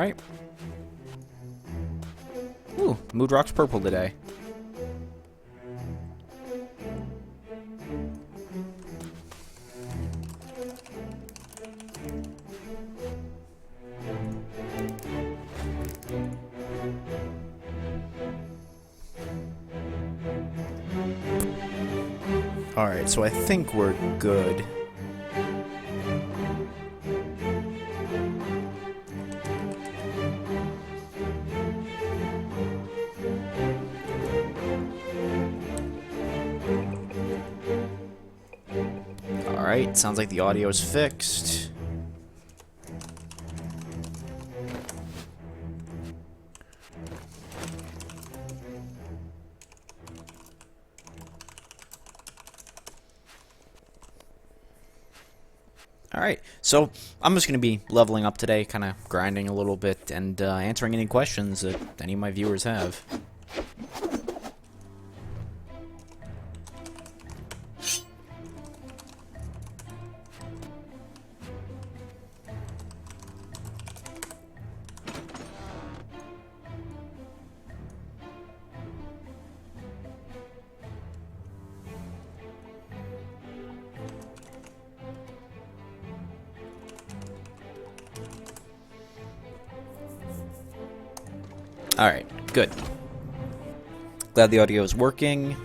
Alright. Ooh, mood rock's purple today. Alright, so I think we're good. Alright, sounds like the audio is fixed. Alright, so I'm just going to be leveling up today, kind of grinding a little bit, and answering any questions that any of my viewers have. Alright, good. Glad the audio is working.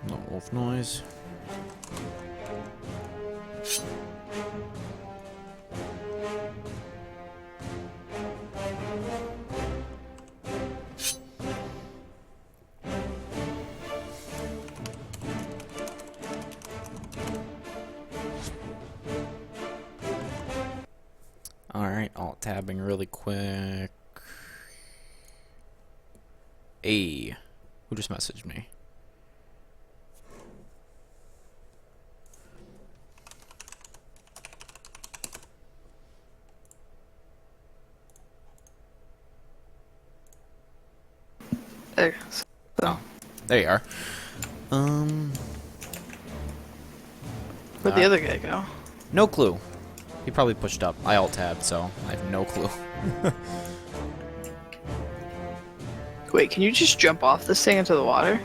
No wolf noise. Alright, alt-tabbing really quick. Hey, who just messaged me? There. Oh, there you are. Where'd the other guy go? No clue. He probably pushed up. I alt-tabbed, so I have no clue. Wait, can you just jump off this thing into the water?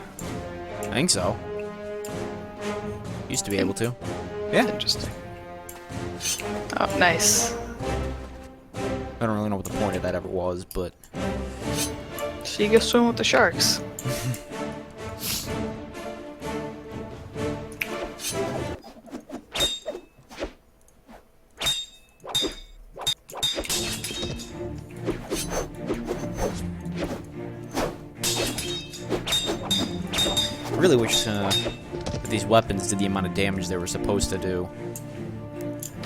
I think so. Used to be able to. That's Yeah. interesting. Oh, nice. I don't really know what the point of that ever was, but... So you go swim with the sharks. I really wish that these weapons did the amount of damage they were supposed to do.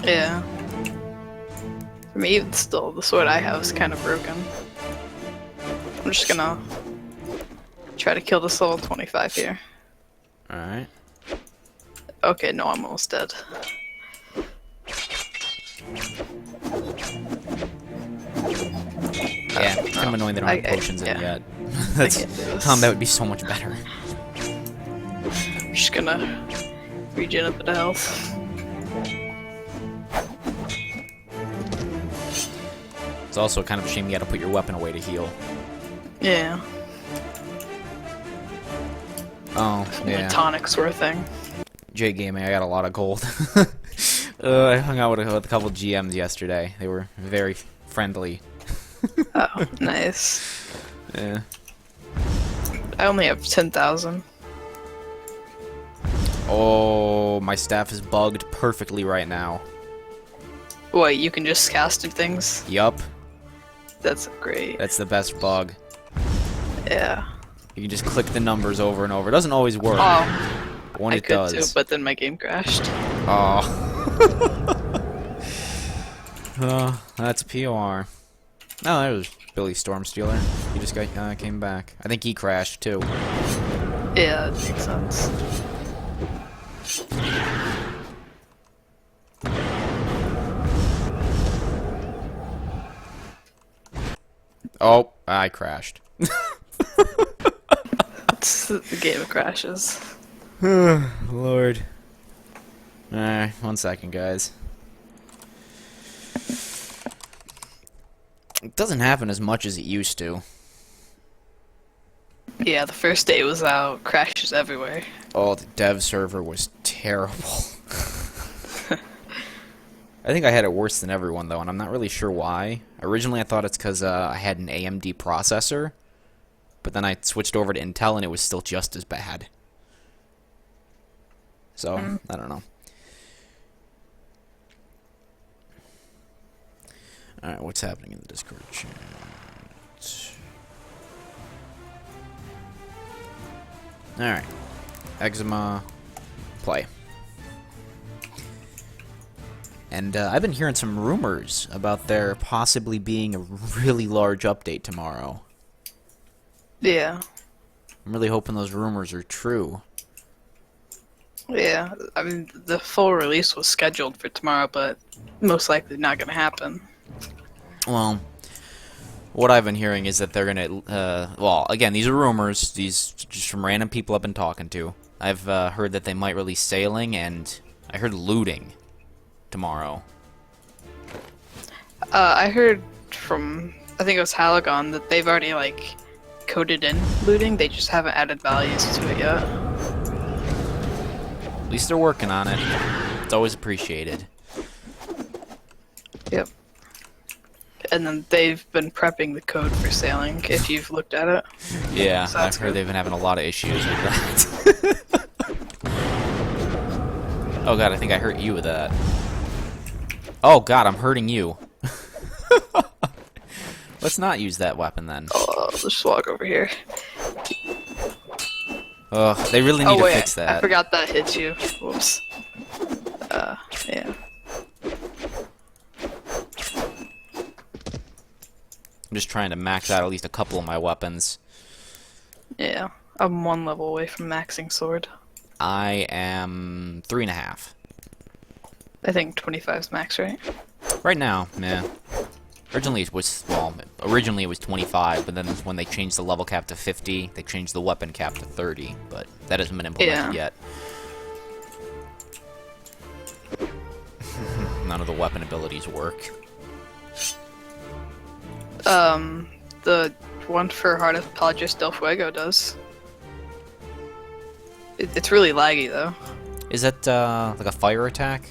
Yeah. For me, even still, the sword I have is kind of broken. I'm just gonna try to kill this level 25 here. Alright. Okay, no, I'm almost dead. Yeah, it's kind of annoying they don't have potions in yet. That's, combat would be so much better. I'm just gonna regen a bit of health. It's also kind of a shame you gotta put your weapon away to heal. Yeah. Oh, yeah. Tonics were a thing. J Gaming, I got a lot of gold. I hung out with a couple GMs yesterday. They were very friendly. Oh, nice. Yeah. I only have 10,000. Oh, my staff is bugged perfectly right now. What, you can just cast things? Yup. That's great. That's the best bug. Yeah. You can just click the numbers over and over. It doesn't always work. Oh, But when I it could does. too, but then my game crashed. Oh. That's POR. Oh, that was Billy Stormstealer. He just got came back. I think he crashed too. Yeah, that makes sense. Oh, I crashed. It's the game of crashes. Lord. Alright, 1 second, guys. It doesn't happen as much as it used to. Yeah, the first day it was out, crashes everywhere. Oh, the dev server was terrible. I think I had it worse than everyone, though, and I'm not really sure why. Originally, I thought it's because I had an AMD processor, but then I switched over to Intel, and it was still just as bad. So, I don't know. Alright, what's happening in the Discord chat? Alright. Eczema. Play. And I've been hearing some rumors about there possibly being a really large update tomorrow. Yeah. I'm really hoping those rumors are true. Yeah, I mean, the full release was scheduled for tomorrow, but most likely not going to happen. Well, what I've been hearing is that they're gonna, well, again, these are rumors, these just from random people I've been talking to. I've heard that they might release sailing, and I heard looting tomorrow. I heard from, I think it was Halagon, that they've already, like, coded in looting, they just haven't added values to it yet. At least they're working on it. It's always appreciated. Yep. And then they've been prepping the code for sailing, if you've looked at it. Yeah, So I've heard they've been having a lot of issues with that. Oh god, I think I hurt you with that. Oh god, I'm hurting you. Let's not use that weapon then. Oh, let's just walk over here. Ugh, they really need to fix that. I forgot that hits you. Whoops. Yeah. I'm just trying to max out at least a couple of my weapons. Yeah. I'm 1 level away from maxing sword. I am 3.5. I think 25's max, right? Right now, yeah. Originally it was, well, originally it was 25, but then when they changed the level cap to 50, they changed the weapon cap to 30, but that hasn't been implemented yet. None of the weapon abilities work. The one for Heart of Palagis del Fuego does. It's really laggy, though. Is that, like a fire attack?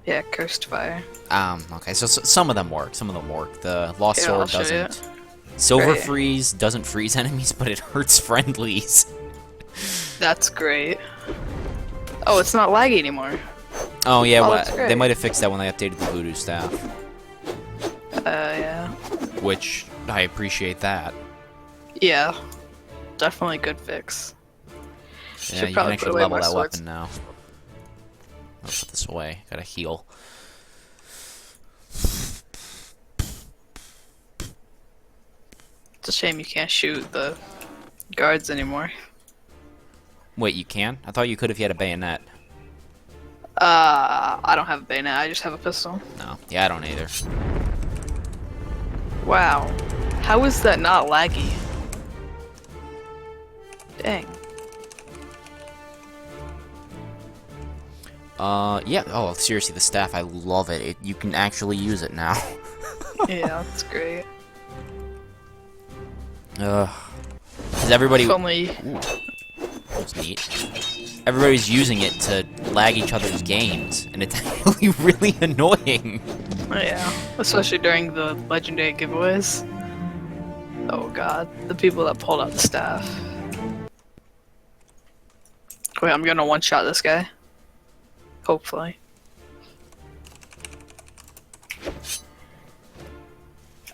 Yeah, Cursed Fire. Okay, so some of them work, some of them work. The Lost Here, I'll Sword show you. doesn't. Silver Right. Freeze doesn't freeze enemies, but it hurts friendlies. That's great. Oh, it's not laggy anymore. Oh yeah, Oh, well, that's great. they might have fixed that when they updated the Voodoo staff, Yeah. which I appreciate that. Yeah. Definitely good fix. Yeah, Should you can probably actually put away level more that swords. weapon now. I'll put this away. Gotta heal. It's a shame you can't shoot the guards anymore. Wait, you can? I thought you could if you had a bayonet. I don't have a bayonet, I just have a pistol. No. Yeah, I don't either. Wow. How is that not laggy? Dang. Yeah. Oh, seriously, the staff, I love it. You can actually use it now. Yeah, that's great. Is everybody... If only... Ooh, that's neat. Everybody's using it to lag each other's games, and it's actually really annoying. Yeah, especially during the legendary giveaways. Oh god, the people that pulled out the staff. Wait, I'm gonna one-shot this guy. Hopefully.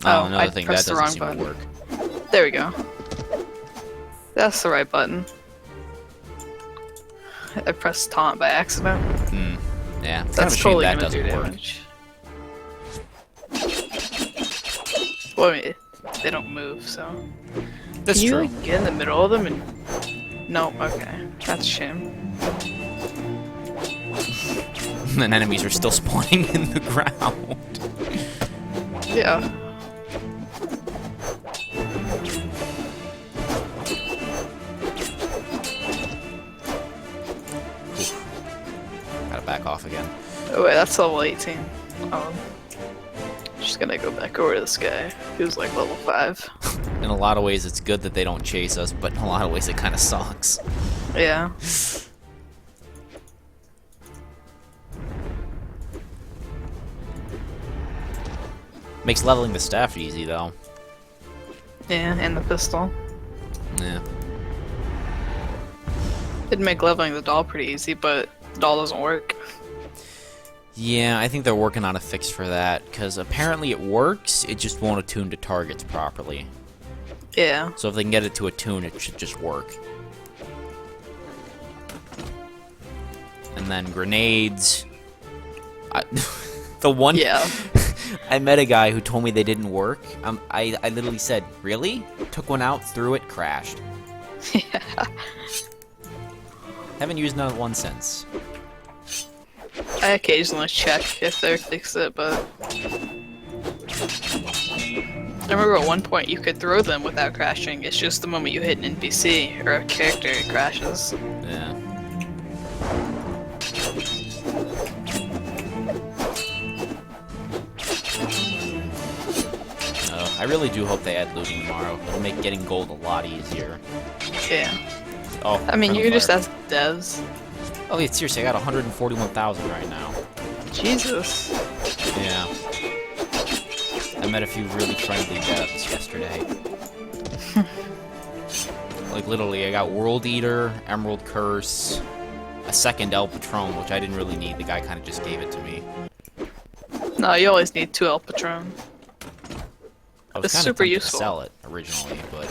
Oh, I another thing, that pressed the doesn't wrong seem to button. work. There we go. That's the right button. I pressed taunt by accident. Yeah, it's That's kind of a shame totally that gonna do doesn't work. damage. Well, I mean, they don't move, so. That's Can you true. like, get in the middle of them and? No, okay, that's a shame. And enemies are still spawning in the ground. Yeah. back off again. Oh wait, that's level 18. Just gonna go back over to this guy. He was like level 5. In a lot of ways, it's good that they don't chase us, but in a lot of ways, it kind of sucks. Yeah. Makes leveling the staff easy, though. Yeah, and the pistol. Yeah. It'd make leveling the doll pretty easy, but the doll doesn't work. Yeah, I think they're working on a fix for that, because apparently it works, it just won't attune to targets properly. Yeah. So if they can get it to attune, it should just work. And then grenades. The one... Yeah. I met a guy who told me they didn't work. I literally said, really? Took one out, threw it, crashed. Yeah. Haven't used one since. I occasionally check if they fix it, but... I remember at one point you could throw them without crashing. It's just the moment you hit an NPC or a character, it crashes. Yeah. I really do hope they add looting tomorrow. It'll make getting gold a lot easier. Yeah. Oh, I mean, you can just fire. ask devs. Oh, yeah, seriously, I got 141,000 right now. Jesus. Yeah. I met a few really friendly devs yesterday. Like, literally, I got World Eater, Emerald Curse, a second El Patron, which I didn't really need. The guy kind of just gave it to me. No, you always need 2 El Patron. I was It's kind of super tempted useful. to sell it originally, but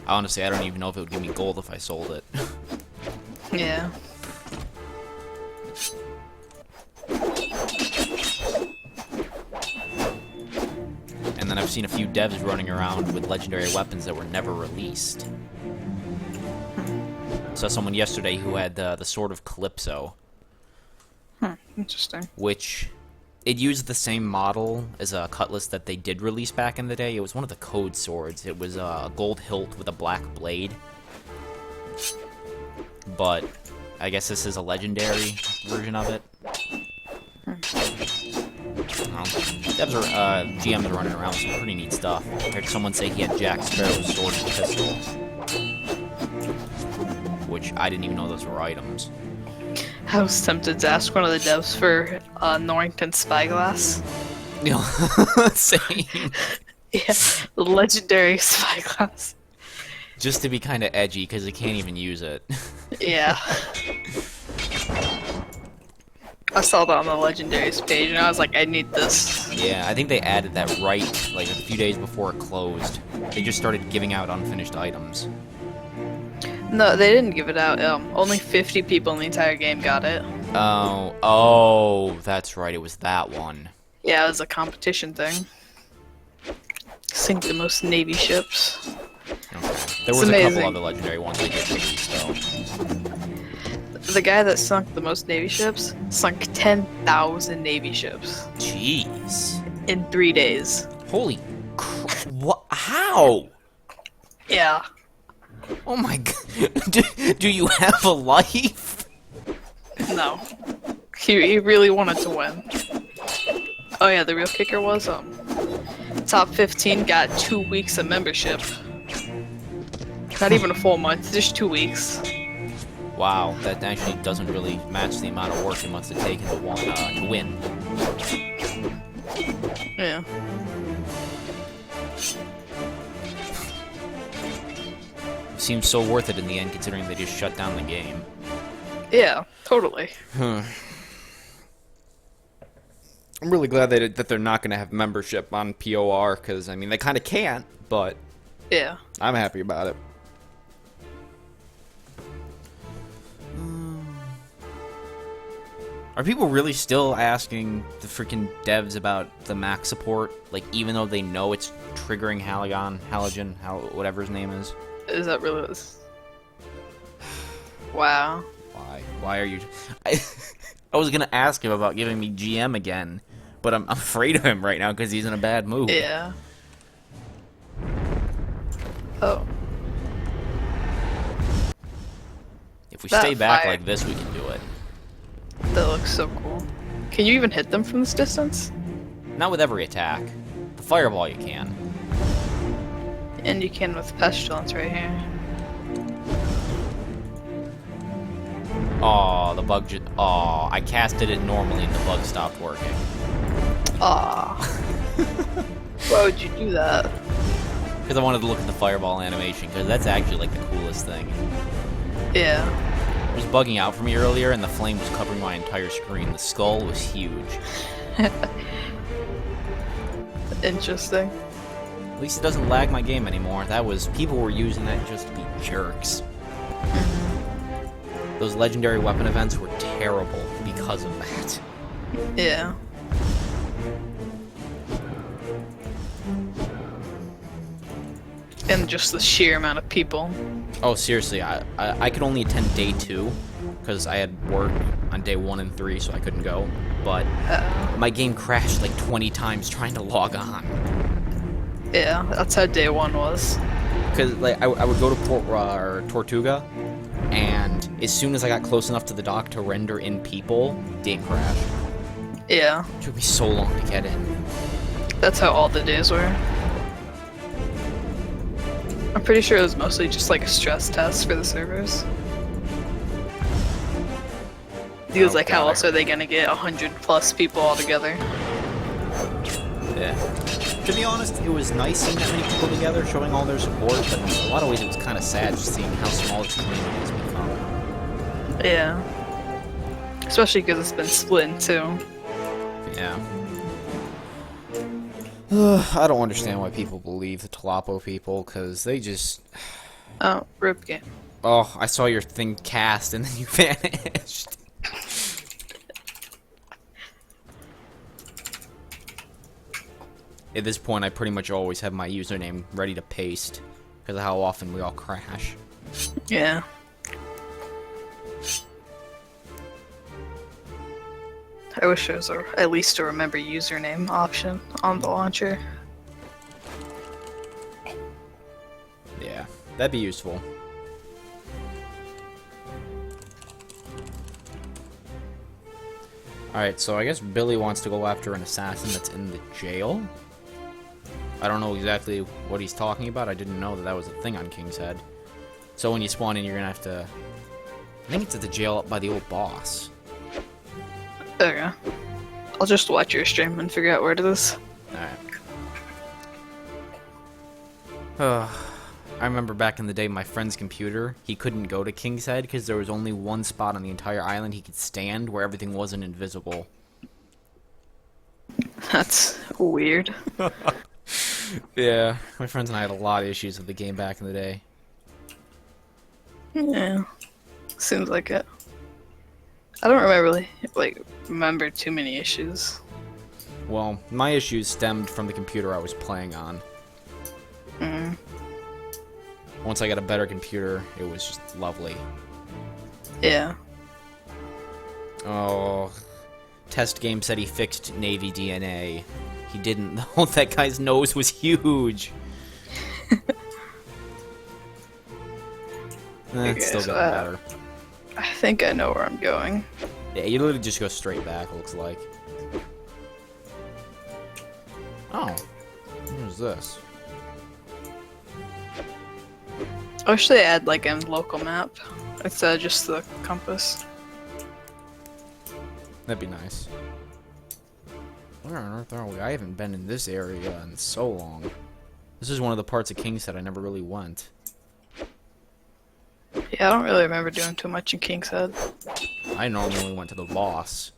honestly, I don't even know if it would give me gold if I sold it. Yeah. And then I've seen a few devs running around with legendary weapons that were never released. Saw someone yesterday who had the Sword of Calypso, Interesting. which it used the same model as a cutlass that they did release back in the day. It was one of the code swords. It was a gold hilt with a black blade. But I guess this is a legendary version of it. Devs are, GMs are running around with some pretty neat stuff. I heard someone say he had Jack Sparrow's sword and pistol, which I didn't even know those were items. I was tempted to ask one of the devs for Norrington Spyglass. You know, same. Yeah, the legendary Spyglass. Just to be kind of edgy, because they can't even use it. Yeah. I saw that on the legendaries page, and I was like, I need this. Yeah, I think they added that right, like, a few days before it closed. They just started giving out unfinished items. No, they didn't give it out. Only 50 people in the entire game got it. Oh, that's right, it was that one. Yeah, it was a competition thing. Sink the most Navy ships. Okay. There was It's a couple amazing. other legendary ones they did release, though. The guy that sunk the most Navy ships sunk 10,000 Navy ships Jeez. in 3 days. Holy what? How? Yeah. Oh my god. Do you have a life? No. He really wanted to win. Oh yeah, the real kicker was, top 15 got 2 weeks of membership. Not even a full month, just 2 weeks. Wow, that actually doesn't really match the amount of work it must have taken to win. Yeah. Seems so worth it in the end, considering they just shut down the game. Yeah, totally. I'm really glad that they're not going to have membership on POR, because, I mean, they kind of can't, but Yeah. I'm happy about it. Are people really still asking the freaking devs about the Mac support? Like, even though they know it's triggering Halogen, whatever his name is? Is that really this? Wow. Why? Why are you... I was gonna ask him about giving me GM again, but I'm afraid of him right now because he's in a bad mood. Yeah. Oh. If we That stay back fire. like this, we can do it. That looks so cool. Can you even hit them from this distance? Not with every attack. The fireball you can. And you can with pestilence right here. Oh, the bug just... Oh, I casted it normally and the bug stopped working. Ah. Why would you do that? Because I wanted to look at the fireball animation, because that's actually, like, the coolest thing. Yeah. It was bugging out for me earlier, and the flame was covering my entire screen. The skull was huge. Interesting. At least it doesn't lag my game anymore. That was... People were using that just to be jerks. Those legendary weapon events were terrible because of that. Yeah. And just the sheer amount of people. Oh, seriously, I could only attend day 2, because I had work on day 1 and 3, so I couldn't go. But my game crashed like 20 times trying to log on. Yeah, that's how day 1 was. Because like I would go to Tortuga, and as soon as I got close enough to the dock to render in people, game crashed. Yeah. It took me so long to get in. That's how all the days were. I'm pretty sure it was mostly just like a stress test for the servers. Because like how else are they gonna get 100+ people all together? Yeah. To be honest, it was nice seeing that many people together, showing all their support, but in a lot of ways it was kind of sad just seeing how small this community has become. Yeah. Especially because it's been split in 2. Yeah. I don't understand why people believe the Talapo people, because they just... Oh, rip game. Oh, I saw your thing cast and then you vanished. At this point, I pretty much always have my username ready to paste, because of how often we all crash. Yeah. I wish there was at least a remember username option on the launcher. Yeah, that'd be useful. Alright, so I guess Billy wants to go after an assassin that's in the jail. I don't know exactly what he's talking about. I didn't know that that was a thing on King's Head. So when you spawn in, you're gonna have to... I think it's at the jail up by the old boss. Okay. I'll just watch your stream and figure out where it is. Alright. I remember back in the day, my friend's computer, he couldn't go to King's Head because there was only one spot on the entire island he could stand where everything wasn't invisible. That's weird. Yeah, my friends and I had a lot of issues with the game back in the day. Yeah. Seems like it. I don't remember too many issues. Well, my issues stemmed from the computer I was playing on. Mm. Once I got a better computer, it was just lovely. Yeah. Oh, test game said he fixed Navy DNA. He didn't though. That guy's nose was huge. It's still getting better. I think I know where I'm going. Yeah, you literally just go straight back, it looks like. Oh. What is this? I wish they add like a local map instead of just the compass. That'd be nice. Where on earth are we? I haven't been in this area in so long. This is one of the parts of King's Head I never really went. Yeah, I don't really remember doing too much in King's Head. I normally only went to the boss.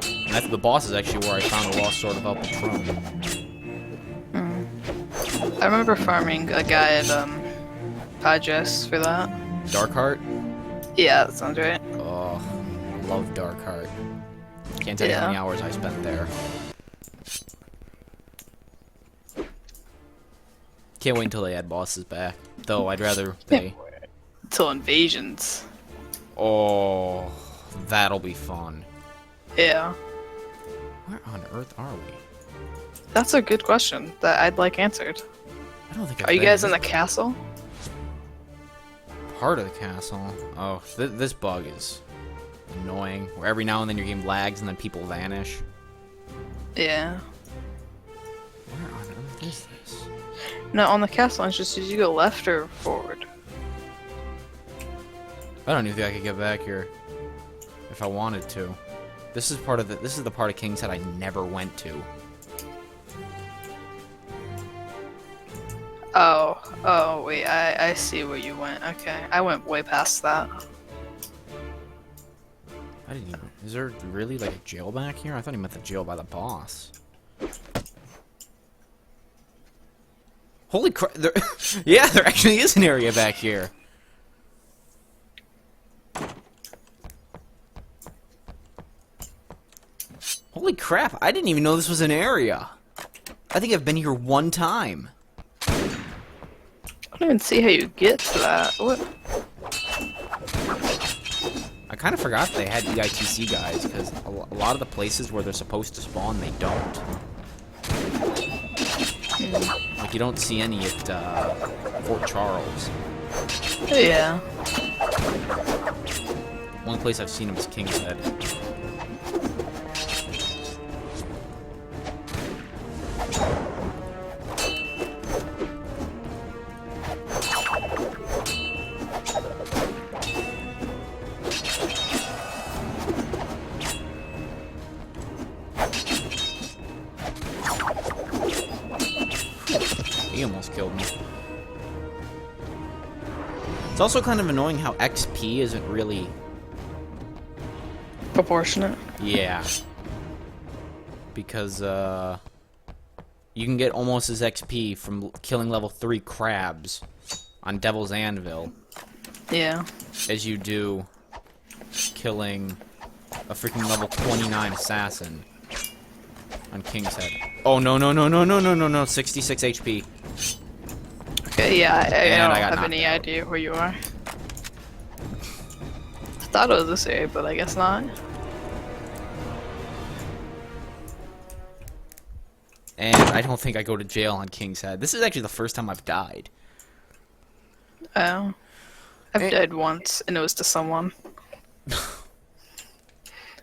And the boss is actually where I found the lost sword about Patron. I remember farming a guy at Padres for that. Darkheart? Yeah, that sounds right. Oh, love Darkheart. Can't tell you how many hours I spent there. Can't wait until they add bosses back. Though I'd rather they... Until invasions. Oh, that'll be fun. Yeah. Where on earth are we? That's a good question that I'd like answered. I don't think I've Are you been guys in the castle? part of the castle. Oh, this bug is annoying. Where every now and then your game lags and then people vanish. Yeah. Where on earth is this? No, on the castle entrance, did you go left or forward? I don't even think I could get back here if I wanted to. This is part of the. This is the part of King's Head I never went to. Oh, wait, I see where you went. Okay, I went way past that. I didn't even. Is there really like a jail back here? I thought he meant the jail by the boss. Holy crap! Yeah, there actually is an area back here. Holy crap! I didn't even know this was an area. I think I've been here one time. I don't even see how you get to that. What? I kind of forgot they had EITC guys, because a lot of the places where they're supposed to spawn, they don't. Like, you don't see any at Fort Charles. Yeah. One place I've seen them is King's Head. He almost killed me. It's also kind of annoying how XP isn't really... Proportionate. Yeah. Because, you can get almost as XP from killing level 3 crabs on Devil's Anvil Yeah. as you do killing a freaking level 29 assassin on King's Head. Oh, no, 66 HP. Okay, yeah, I And I don't got have any knocked out. idea where you are. I thought it was this area, but I guess not. And I don't think I go to jail on King's Head. This is actually the first time I've died. Oh. I've Eh. died once, and it was to someone.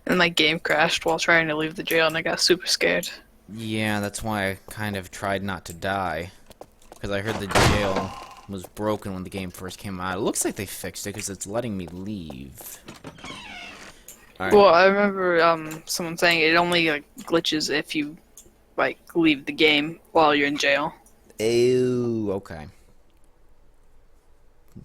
And my game crashed while trying to leave the jail, and I got super scared. Yeah, that's why I kind of tried not to die. Because I heard the jail was broken when the game first came out. It looks like they fixed it because it's letting me leave. Alright. Well, I remember someone saying it only like glitches if you like leave the game while you're in jail. Oh, okay.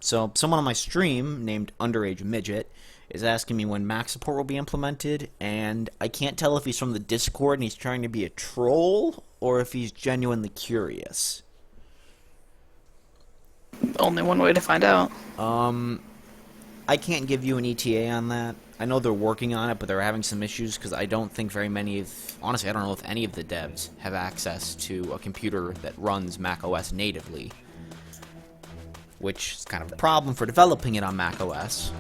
So, someone on my stream named Underage Midget is asking me when Mac support will be implemented, and I can't tell if he's from the Discord and he's trying to be a troll, or if he's genuinely curious. Only one way to find out. I can't give you an ETA on that. I know they're working on it, but they're having some issues because I don't think very many of... Honestly, I don't know if any of the devs have access to a computer that runs macOS natively, which is kind of a problem for developing it on macOS.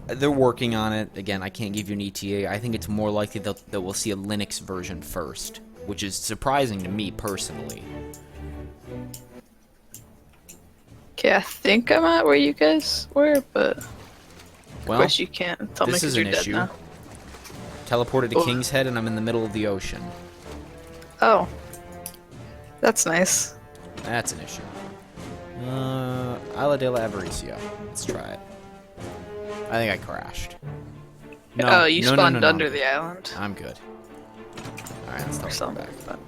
They're working on it. Again, I can't give you an ETA. I think it's more likely that we'll see a Linux version first, which is surprising to me personally. Okay, I think I'm at where you guys were, but of Well, course you can't tell me this because is you're an dead issue. now. Teleported to Oh. King's Head, and I'm in the middle of the ocean. Oh, that's nice. That's an issue. Isla de la Avaricia. Let's try it. I think I crashed. No, Oh, you no, spawned no, no, under no. the island I'm good. Alright, let's or teleport something. back.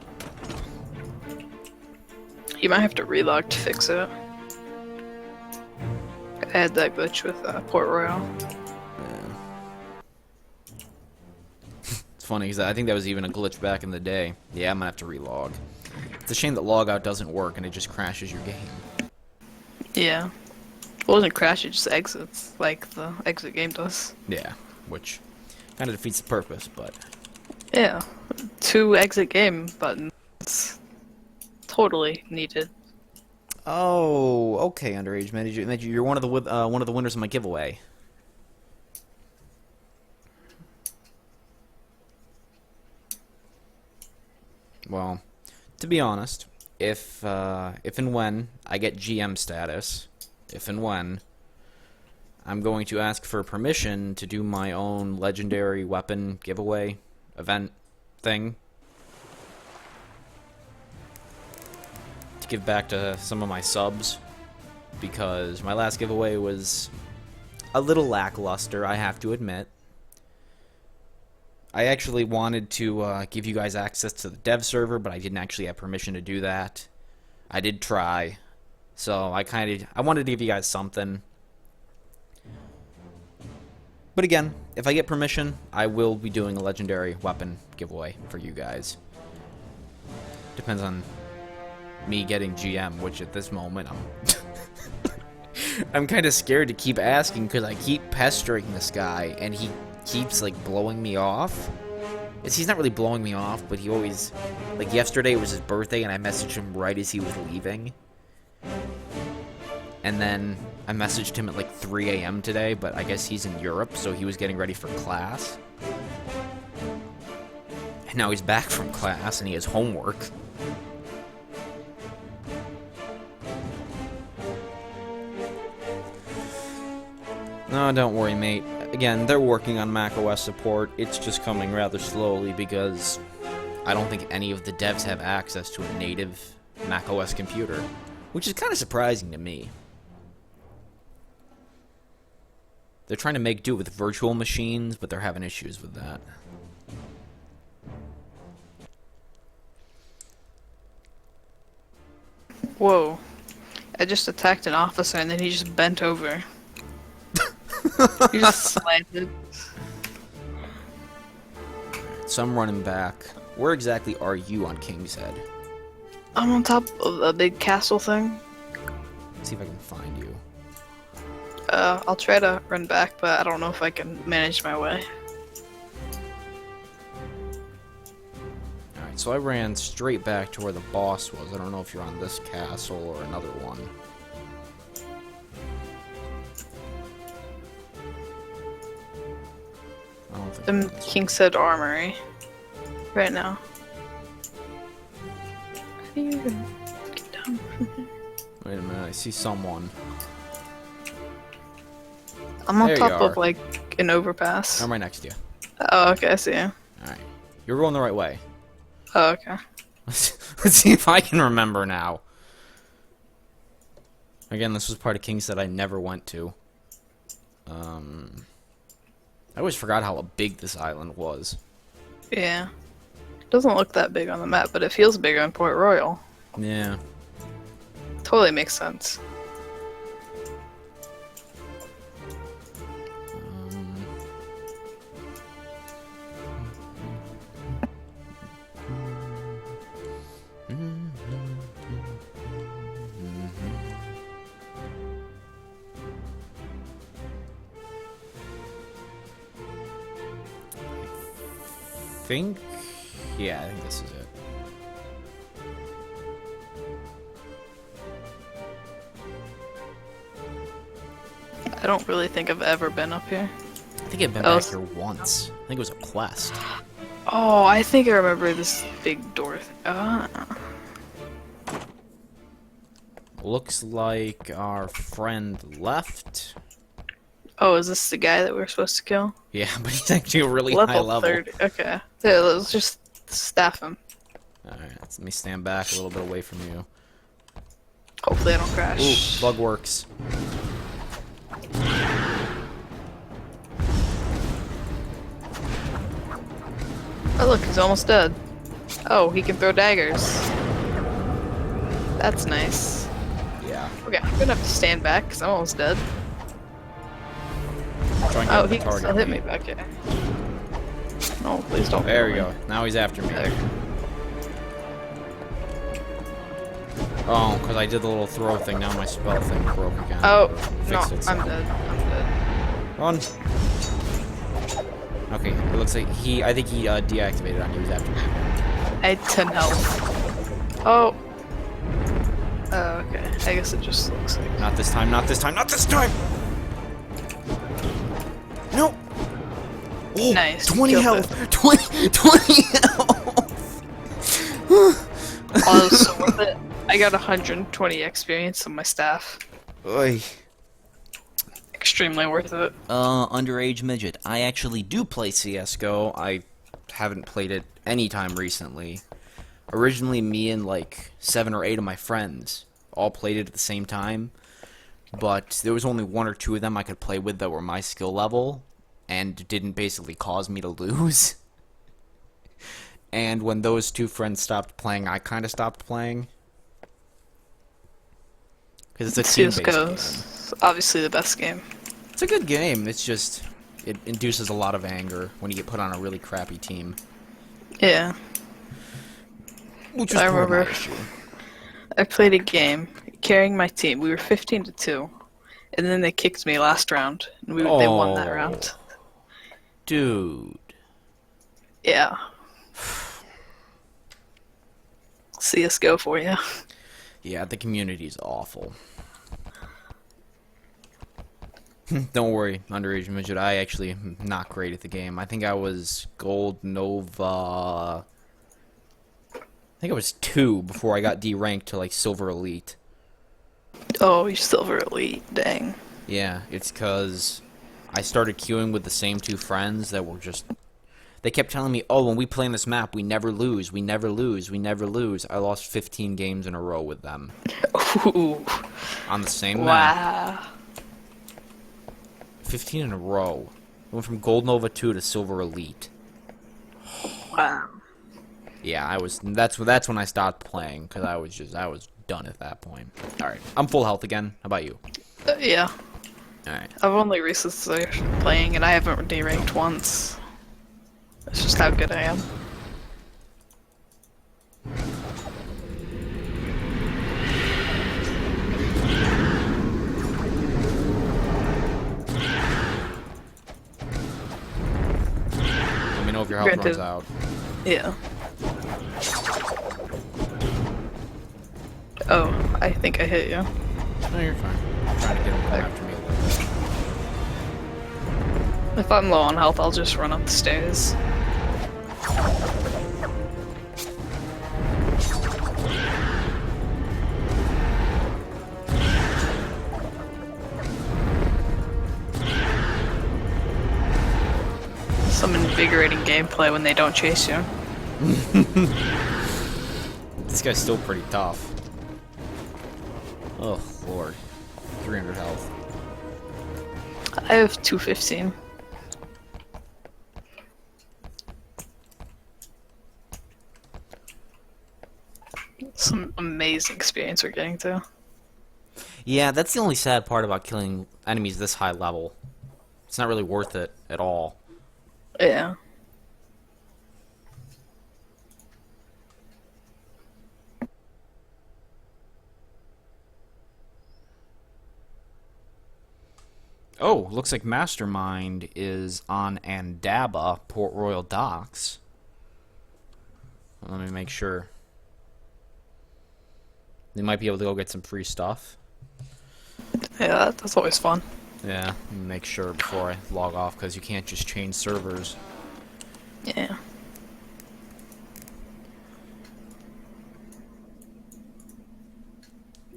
But you might have to relog to fix it. I had that glitch with Port Royal. It's funny, because I think that was even a glitch back in the day. Yeah, I'm gonna have to relog. It's a shame that logout doesn't work and it just crashes your game. Yeah. It doesn't crash, it just exits, like the exit game does. Yeah, which kind of defeats the purpose, but... Yeah. 2 exit game buttons. Totally needed. Oh, okay, Underage Manager. You're one of the winners of my giveaway. Well, to be honest, if and when I get GM status, if and when, I'm going to ask for permission to do my own legendary weapon giveaway event thing. To give back to some of my subs. Because my last giveaway was a little lackluster, I have to admit. I actually wanted to give you guys access to the dev server, but I didn't actually have permission to do that. I did try. So I wanted to give you guys something. But again, if I get permission, I will be doing a legendary weapon giveaway for you guys. Depends on me getting GM, which at this moment I'm kind of scared to keep asking because I keep pestering this guy and he keeps like blowing me off. He's not really blowing me off, but he always, like yesterday was his birthday and I messaged him right as he was leaving. And then I messaged him at like 3 a.m. today, but I guess he's in Europe, so he was getting ready for class. And now he's back from class and he has homework. No, don't worry, mate. Again, they're working on macOS support. It's just coming rather slowly because I don't think any of the devs have access to a native macOS computer, which is kind of surprising to me. They're trying to make do with virtual machines, but they're having issues with that. Whoa. I just attacked an officer and then he just bent over. He just slanted. So I'm running back. Where exactly are you on King's Head? I'm on top of a big castle thing. Let's see if I can find you. I'll try to run back, but I don't know if I can manage my way. Alright, so I ran straight back to where the boss was. I don't know if you're on this castle or another one. I don't think I'm King's Head Armory right now. How do you get down from here? Wait a minute, I see someone. I'm on There you top of are. like an overpass. I'm right next to you. Oh, okay, I see you. Alright. You're going the right way. Oh, okay. Let's see if I can remember now. Again, this was part of King's that I never went to. I always forgot how big this island was. Yeah. It doesn't look that big on the map, but it feels bigger in Port Royal. Yeah. Totally makes sense. Yeah, I think this is it. I don't really think I've ever been up here. I think I've been Oh, back here once. I think it was a quest. Oh, I think I remember this big door. Looks like our friend left. Oh, is this the guy that we were supposed to kill? Yeah, but he's actually a really high level. 30. Okay. Yeah, let's just staff him. Alright, let me stand back a little bit away from you. Hopefully I don't crash. Ooh, bug works. Oh look, he's almost dead. Oh, he can throw daggers. That's nice. Yeah. Okay, I'm gonna have to stand back because I'm almost dead. Try and get Oh, the he can target still hit me. me back here. No, please don't. There we kill go. me. Now he's after me. There. Oh, because I did the little throw thing. Now my spell thing broke again. Oh, Fixed no, itself. I'm dead. I'm dead. Run. Okay, it looks like I think he deactivated on you. He's after me. I had 10 health. Oh. Oh, okay. I guess it just looks like. Not this time, not this time, not this time! No! Oh, Nice. 20 Killed health! 20 health! Oh, it was so worth it. I got 120 experience on my staff. Oy. Extremely worth it. Underage midget. I actually do play CS:GO. I haven't played it any time recently. Originally, me and like 7 or 8 of my friends all played it at the same time, but there was only 1 or 2 of them I could play with that were my skill level, and didn't basically cause me to lose. And when those 2 friends stopped playing, I kind of stopped playing. Because it's a team-based CS:GO game. is obviously the best game. It's a good game, it's just, it induces a lot of anger when you get put on a really crappy team. Yeah. Which is I part of my remember issue. I played a game carrying my team. We were 15-2, and then they kicked me last round, and they won that round. Dude. Yeah. CS:GO for you. Yeah, the community's awful. Don't worry, underage midget. I actually am not great at the game. I think I was Gold Nova. I think I was 2 before I got D-ranked to like Silver Elite. Oh, you're Silver Elite. Dang. Yeah, it's because I started queuing with the same 2 friends that were just... They kept telling me, oh, when we play on this map, we never lose, we never lose, we never lose. I lost 15 games in a row with them. Ooh. On the same map. Wow. 15 in a row. Went from Gold Nova 2 to Silver Elite. Wow. Yeah, I was. That's when I stopped playing because I was done at that point. All right, I'm full health again. How about you? Yeah. All right. I've only recently started playing, and I haven't D-ranked once. That's just how good I am. Let me know if your health Granted. runs out. Yeah. Oh, I think I hit you. No, you're fine. I'm trying to get him to come after me a little bit. If I'm low on health, I'll just run up the stairs. Some invigorating gameplay when they don't chase you. This guy's still pretty tough. Oh lord, 300 health. I have 215. Some amazing experience we're getting to. Yeah, that's the only sad part about killing enemies this high level. It's not really worth it at all. Yeah. Oh, looks like Mastermind is on Andaba, Port Royal Docks. Let me make sure. They might be able to go get some free stuff. Yeah, that's always fun. Yeah, let me make sure before I log off, because you can't just change servers. Yeah.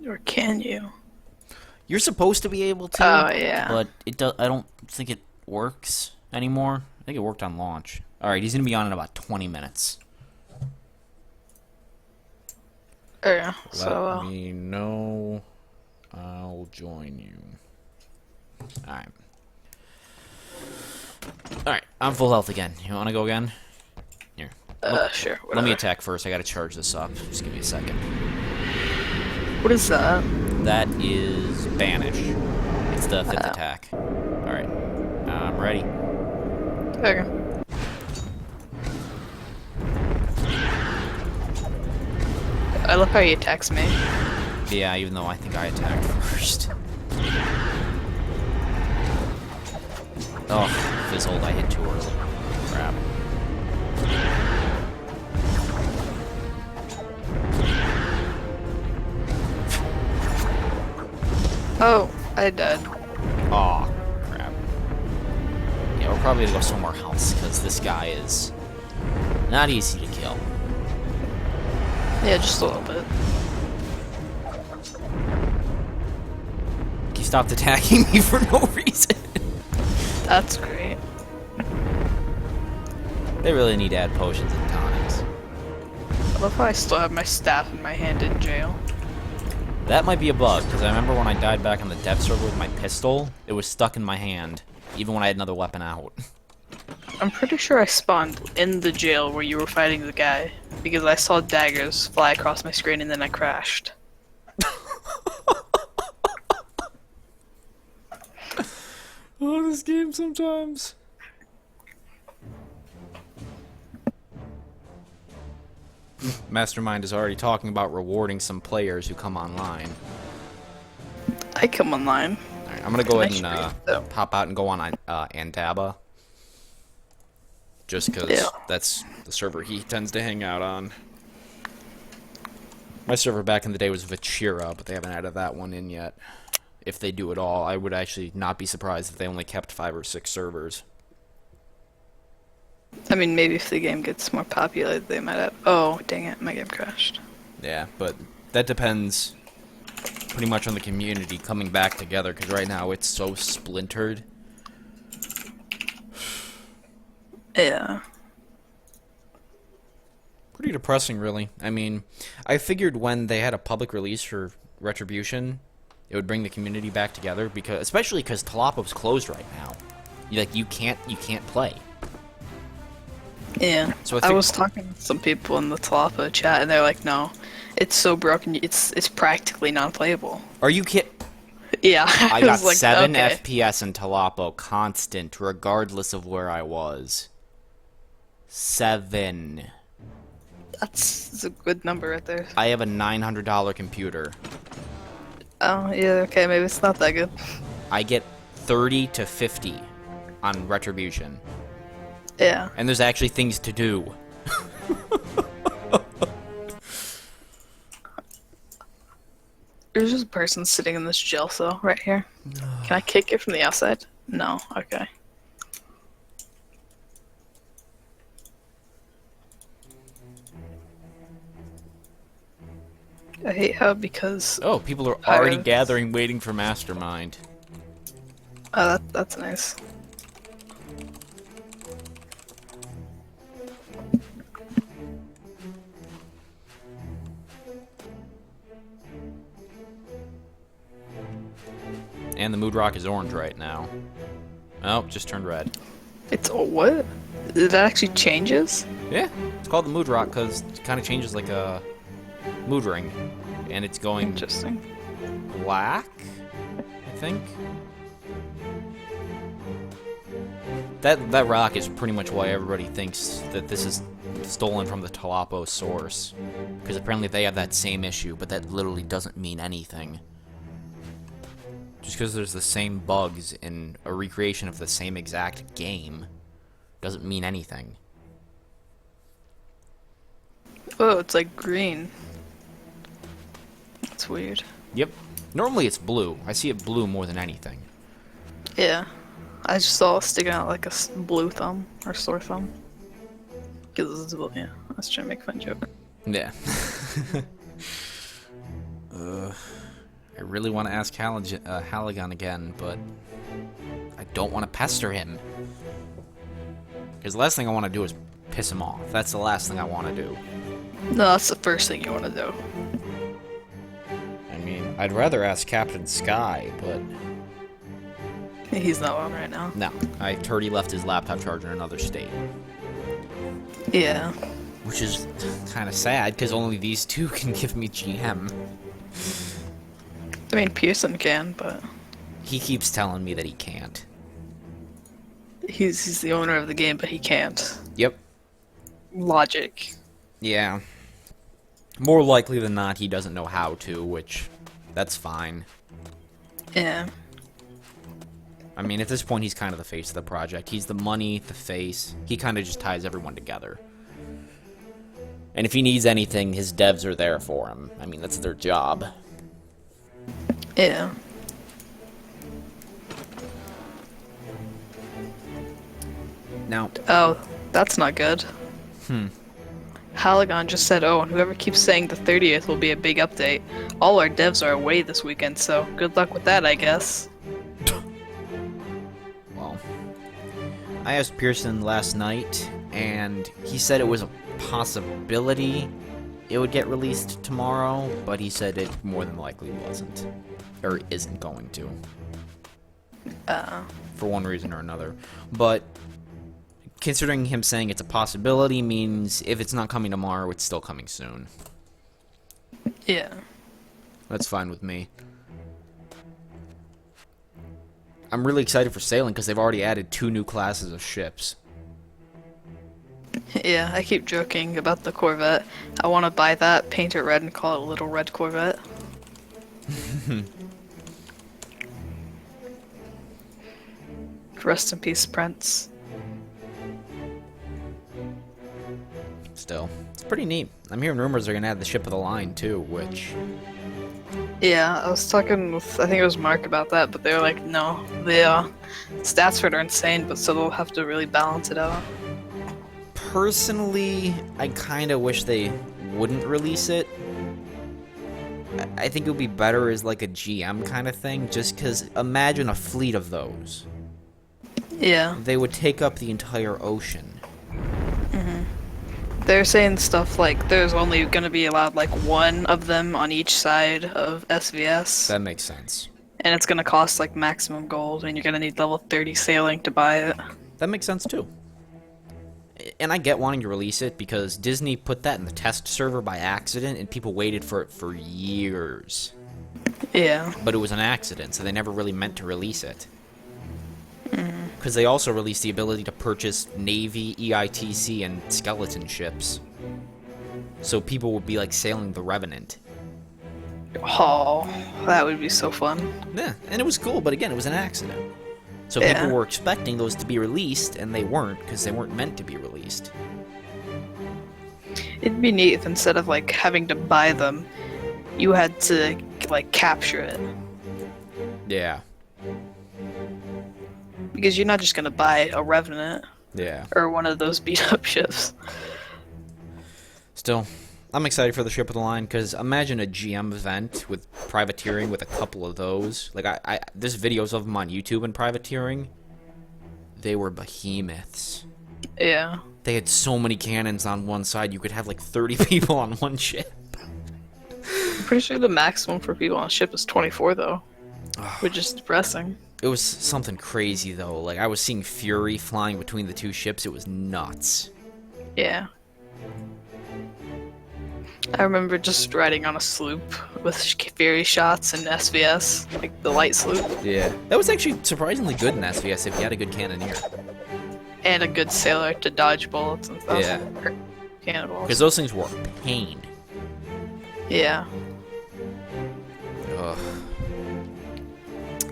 Or can you? You're supposed to be able to. Oh, yeah. But I don't think it works anymore. I think it worked on launch. All right, he's gonna be on in about 20 minutes. Oh, yeah. So, Let me know. I'll join you. All right. All right, I'm full health again. You want to go again? Here. sure. Let me whatever. attack first. I gotta charge this up. Just give me a second. What is that? That is Banish. It's the 5th Oh. attack. Alright. I'm ready. Okay. I love how he attacks me. Yeah, even though I think I attacked first. Oh, fizzled. I hit too early. Crap. Oh, I died. Oh, crap. Yeah, we're probably gonna go somewhere else, because this guy is not easy to kill. Yeah, just a little bit. stopped attacking me for no reason. That's great. They really need to add potions and tonics. I love how I still have my staff in my hand in jail. That might be a bug, because I remember when I died back on the dev server with my pistol, it was stuck in my hand, even when I had another weapon out. I'm pretty sure I spawned in the jail where you were fighting the guy, because I saw daggers fly across my screen and then I crashed. Oh, this game sometimes. Mastermind is already talking about rewarding some players who come online. I come online. Alright, I'm gonna go ahead Nice and hop out and go on Antaba. Just because that's the server he tends to hang out on. My server back in the day was Vachira, but they haven't added that one in yet. If they do at all, I would actually not be surprised if they only kept 5 or 6 servers. I mean, maybe if the game gets more popular, they might have. Oh, dang it, my game crashed. Yeah, but that depends pretty much on the community coming back together, because right now it's so splintered. Yeah. Pretty depressing, really. I mean, I figured when they had a public release for Retribution, it would bring the community back together, because especially because Talopo's closed right now. You can't play. Yeah. So I was talking to some people in the Talapa chat, and they're like, "No, it's so broken. It's practically non-playable." Are you kidding? Yeah. I got was like, 7 okay. FPS in Talapo constant, regardless of where I was. 7. That's a good number right there. I have a $900 computer. Oh, yeah, okay, maybe it's not that good. I get 30 to 50 on Retribution. Yeah. And there's actually things to do. There's just a person sitting in this jail cell right here. Can I kick it from the outside? No, okay. I hate how because... Oh, people are already Pirates. gathering, waiting for Mastermind. Oh, that's nice. And the mood rock is orange right now. Oh, just turned red. It's... Oh, what? That actually changes? Yeah, it's called the mood rock because it kind of changes like a mood ring. And it's going Interesting. black, I think. That rock is pretty much why everybody thinks that this is stolen from the Talapo source. Because apparently they have that same issue, but that literally doesn't mean anything. Just because there's the same bugs in a recreation of the same exact game doesn't mean anything. Oh, it's like green. That's weird. Yep. Normally it's blue. I see it blue more than anything. Yeah. I just saw it sticking out like a blue thumb or sore thumb. Because it's blue, yeah. I was trying to make a fun joke. Yeah. I really want to ask Halligan again, but I don't want to pester him. Because the last thing I want to do is piss him off. That's the last thing I want to do. No, that's the first thing you want to do. I mean, I'd rather ask Captain Sky, but... He's not on right now. No, I already left his laptop charger in another state. Yeah. Which is kind of sad, because only these two can give me GM. I mean, Pearson can, but He keeps telling me that he can't. he's the owner of the game, but he can't. Yep. Logic. Yeah. More likely than not, he doesn't know how to, which, that's fine. Yeah. I mean, at this point, he's kind of the face of the project. He's the money, the face. He kind of just ties everyone together. And if he needs anything, his devs are there for him. I mean, that's their job. Yeah. Now, Oh, that's not good. Halagon just said, oh, and whoever keeps saying the 30th will be a big update. All our devs are away this weekend, so good luck with that, I guess. Well, I asked Pearson last night, and he said it was a possibility it would get released tomorrow, but he said it more than likely wasn't. Or isn't going to. For one reason or another. But considering him saying it's a possibility means if it's not coming tomorrow, it's still coming soon. Yeah. That's fine with me. I'm really excited for sailing because they've already added 2 new classes of ships. Yeah, I keep joking about the Corvette. I want to buy that, paint it red, and call it a Little Red Corvette. Rest in peace, Prince. Still, it's pretty neat. I'm hearing rumors they're gonna add the ship of the line too, which... Yeah, I was talking with, I think it was Mark about that, but they were like, no, the stats for it are insane, but so they'll have to really balance it out. Personally, I kind of wish they wouldn't release it. I think it would be better as like a GM kind of thing, just because imagine a fleet of those. Yeah. They would take up the entire ocean. They're saying stuff like there's only going to be allowed like 1 of them on each side of SVS. That makes sense. And it's going to cost like maximum gold, and you're going to need level 30 sailing to buy it. That makes sense too. And I get wanting to release it because Disney put that in the test server by accident and people waited for it for years. Yeah. But it was an accident, so they never really meant to release it. Because they also released the ability to purchase Navy, EITC, and skeleton ships. So people would be like sailing the Revenant. Oh, that would be so fun. Yeah, and it was cool, but again, it was an accident. So Yeah. people were expecting those to be released, and they weren't, because they weren't meant to be released. It'd be neat if instead of like having to buy them, you had to like capture it. Yeah. Because you're not just gonna buy a Revenant Yeah. or one of those beat up ships. Still, I'm excited for the ship of the line, because imagine a GM event with privateering with a couple of those. Like, there's videos of them on YouTube in privateering. They were behemoths. Yeah. They had so many cannons on one side, you could have like 30 people on one ship. I'm pretty sure the maximum for people on a ship is 24 though. Which is depressing. It was something crazy, though. Like, I was seeing Fury flying between the 2 ships. It was nuts. Yeah. I remember just riding on a sloop with Fury shots and SVS, like the light sloop. Yeah. That was actually surprisingly good in SVS if you had a good cannoneer. And a good sailor to dodge bullets and stuff. Yeah. Or cannonballs. Because those things were a pain. Yeah. Ugh.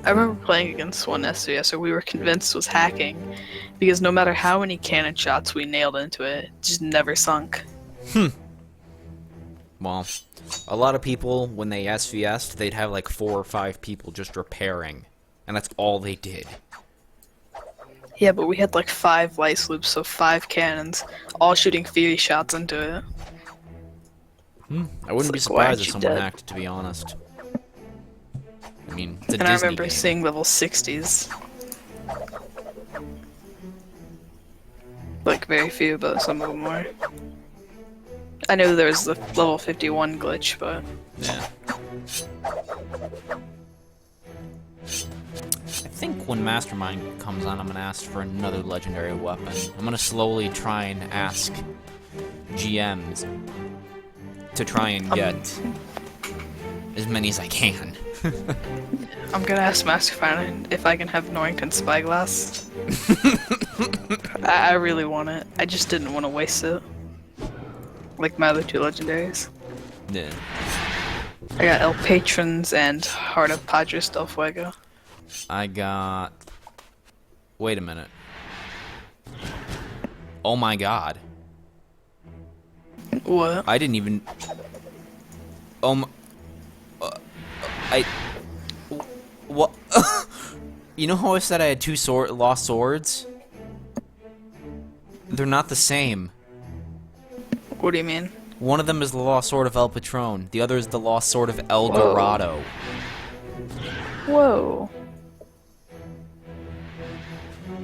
I remember playing against one SVS where we were convinced was hacking because no matter how many cannon shots we nailed into it, it just never sunk. Well, a lot of people, when they SVS'd, they'd have like 4 or 5 people just repairing. And that's all they did. Yeah, but we had like 5 light sloops, so 5 cannons, all shooting Fury shots into it. I wouldn't be It's like, why'd surprised if you someone dead? hacked, to be honest. I mean, it's a And I Disney remember game. seeing level 60s. Like very few, but some of them were. I know there was the level 51 glitch, but Yeah. I think when Mastermind comes on, I'm gonna ask for another legendary weapon. I'm gonna slowly try and ask GMs to try and get as many as I can. I'm gonna ask Mastermind if I can have Norrington Spyglass. I really want it. I just didn't want to waste it. Like my other 2 legendaries. Yeah. I got El Patrons and Heart of Padres del Fuego. I got... Wait a minute. Oh my god. What? I didn't even... What? You know how I said I had 2 lost swords? They're not the same. What do you mean? One of them is the Lost Sword of El Patron. The other is the Lost Sword of El Whoa. Dorado. Whoa.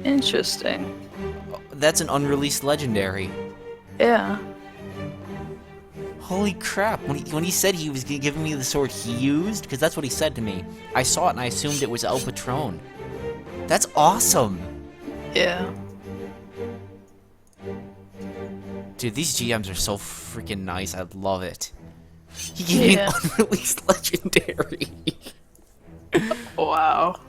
Interesting. That's an unreleased legendary. Yeah. Holy crap, when he said he was giving me the sword he used, because that's what he said to me, I saw it and I assumed it was El Patron. That's awesome! Yeah. Dude, these GMs are so freaking nice, I love it. He gave me an unreleased legendary. Wow.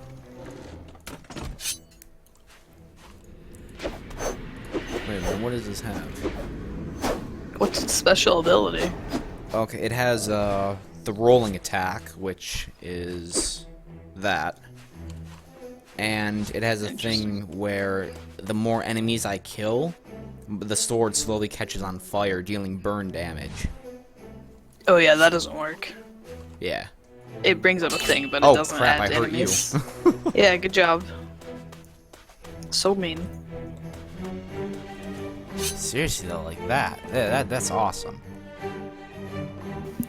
Wait a minute, what does this have? What's its special ability? Okay, it has the rolling attack, which is that. And it has a thing where the more enemies I kill, the sword slowly catches on fire, dealing burn damage. Oh yeah, that doesn't work. Yeah. It brings up a thing, but it Oh doesn't crap, add I hurt enemies. you. Yeah, good job. So mean. Seriously though, like that. That's awesome.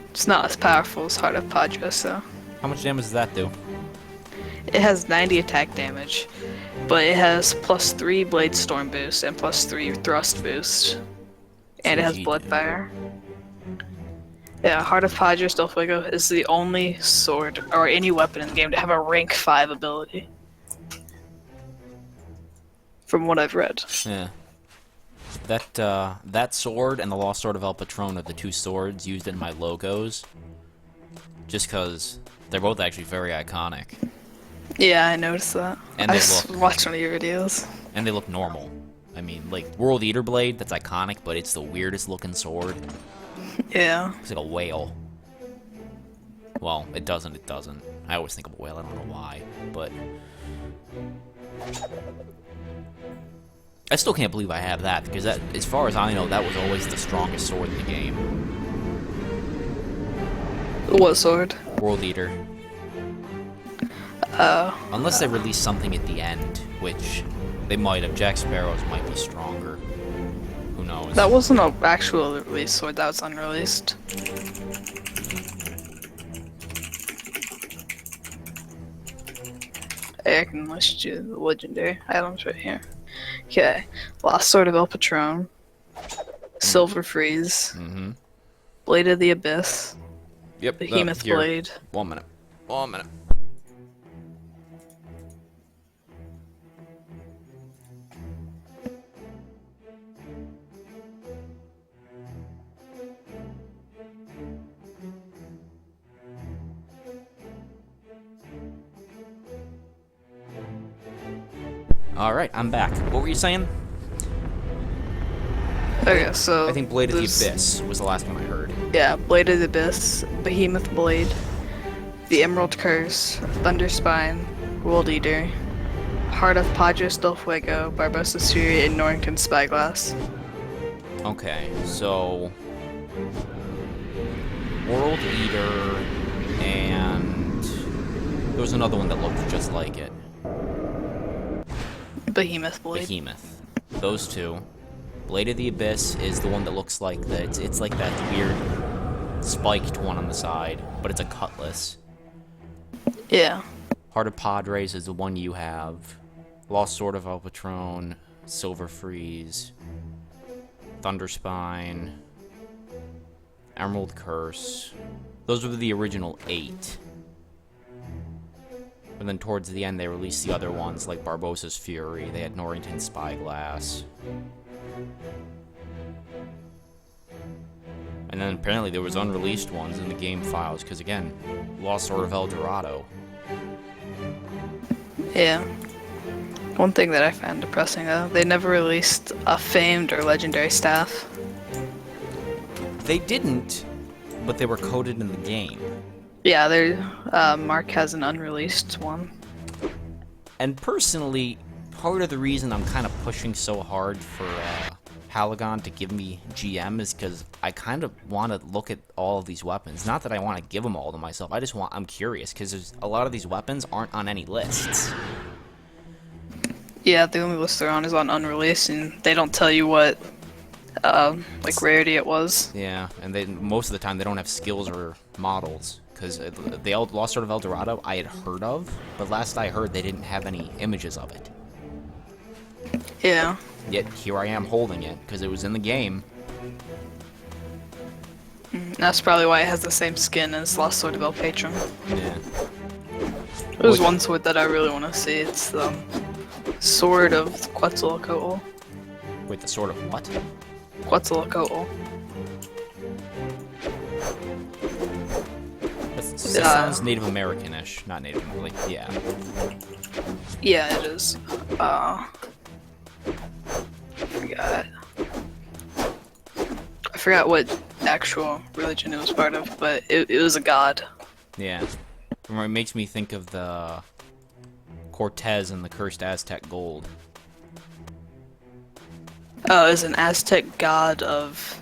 It's not as powerful as Heart of Padres, though. How much damage does that do? It has 90 attack damage, but it has +3 Blade Storm boost and +3 Thrust boost. And it has GG, Bloodfire. Yeah, Heart of Padres del Fuego is the only sword or any weapon in the game to have a rank 5 ability. From what I've read. Yeah. That sword and the Lost Sword of El Patron are the two swords used in my logos. Just because they're both actually very iconic. Yeah, I noticed that. And I they look- watched one of your videos. And they look normal. I mean, like, World Eater Blade, that's iconic, but it's the weirdest looking sword. Yeah. It's like a whale. Well, it doesn't. I always think of a whale, I don't know why, but... I still can't believe I have that, because that, as far as I know, that was always the strongest sword in the game. What sword? World Eater. Unless they release something at the end, which they might have. Jack Sparrow's might be stronger. Who knows? That wasn't an actual release sword, that was unreleased. Hey, I can list you the legendary items right here. Okay, Lost Sword of El Patron, Silver Freeze, Blade of the Abyss, Yep. Behemoth here. Blade. 1 minute. 1 minute. Alright, I'm back. What were you saying? Okay, so I think Blade of the there's- Abyss was the last one I heard. Yeah, Blade of the Abyss, Behemoth Blade, the Emerald Curse, Thunder Spine, World Eater, Heart of Padres del Fuego, Barbossa's Fury, and Norrington Spyglass. Okay, so... World Eater, and... there was another one that looked just like it. Behemoth Blade. Behemoth. Those two. Blade of the Abyss is the one that looks like that. It's like that weird spiked one on the side, but it's a cutlass. Yeah. Heart of Padres is the one you have. Lost Sword of El Patron, Silver Freeze, Thunder Spine, Emerald Curse. Those were the original 8. And then towards the end, they released the other ones, like Barbossa's Fury. They had Norrington Spyglass. And then apparently there was unreleased ones in the game files, because again, Lost Sword of El Dorado. Yeah. One thing that I found depressing though, they never released a famed or legendary staff. They didn't, but they were coded in the game. Yeah, Mark has an unreleased one. And personally, part of the reason I'm kind of pushing so hard for Halagon to give me GM is because I kind of want to look at all of these weapons. Not that I want to give them all to myself, I'm curious, because a lot of these weapons aren't on any lists. Yeah, the only list they're on is on unreleased, and they don't tell you what like rarity it was. Yeah, and they most of the time they don't have skills or models. Because the Lost Sword of El Dorado I had heard of, but last I heard they didn't have any images of it. Yeah. Yet here I am holding it, because it was in the game. That's probably why it has the same skin as Lost Sword of El Patron. Yeah. There's one sword that I really want to see. It's the Sword of Quetzalcoatl. Wait, the Sword of what? Quetzalcoatl. That sounds Native American-ish, not Native, like, yeah. Yeah, it is. I forgot what actual religion it was part of, but it was a god. Yeah. It makes me think of the Cortez and the Cursed Aztec Gold. Oh, it's an Aztec god of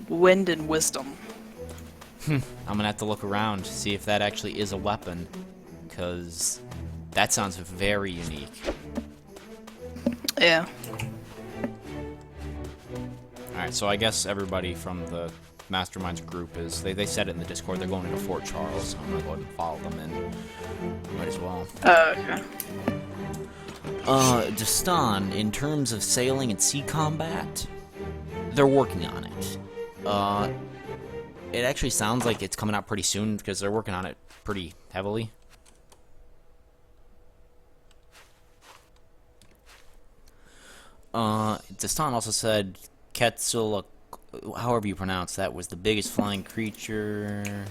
wind and wisdom. I'm gonna have to look around to see if that actually is a weapon, because that sounds very unique. Yeah. Alright, so I guess everybody from the Masterminds group is, they said it in the Discord, they're going into Fort Charles, so I'm gonna go ahead and follow them in. Might as well. Okay. Destan, in terms of sailing and sea combat, they're working on it. It actually sounds like it's coming out pretty soon, because they're working on it pretty heavily. Destan also said Quetzal, however you pronounce that, was the biggest flying creature.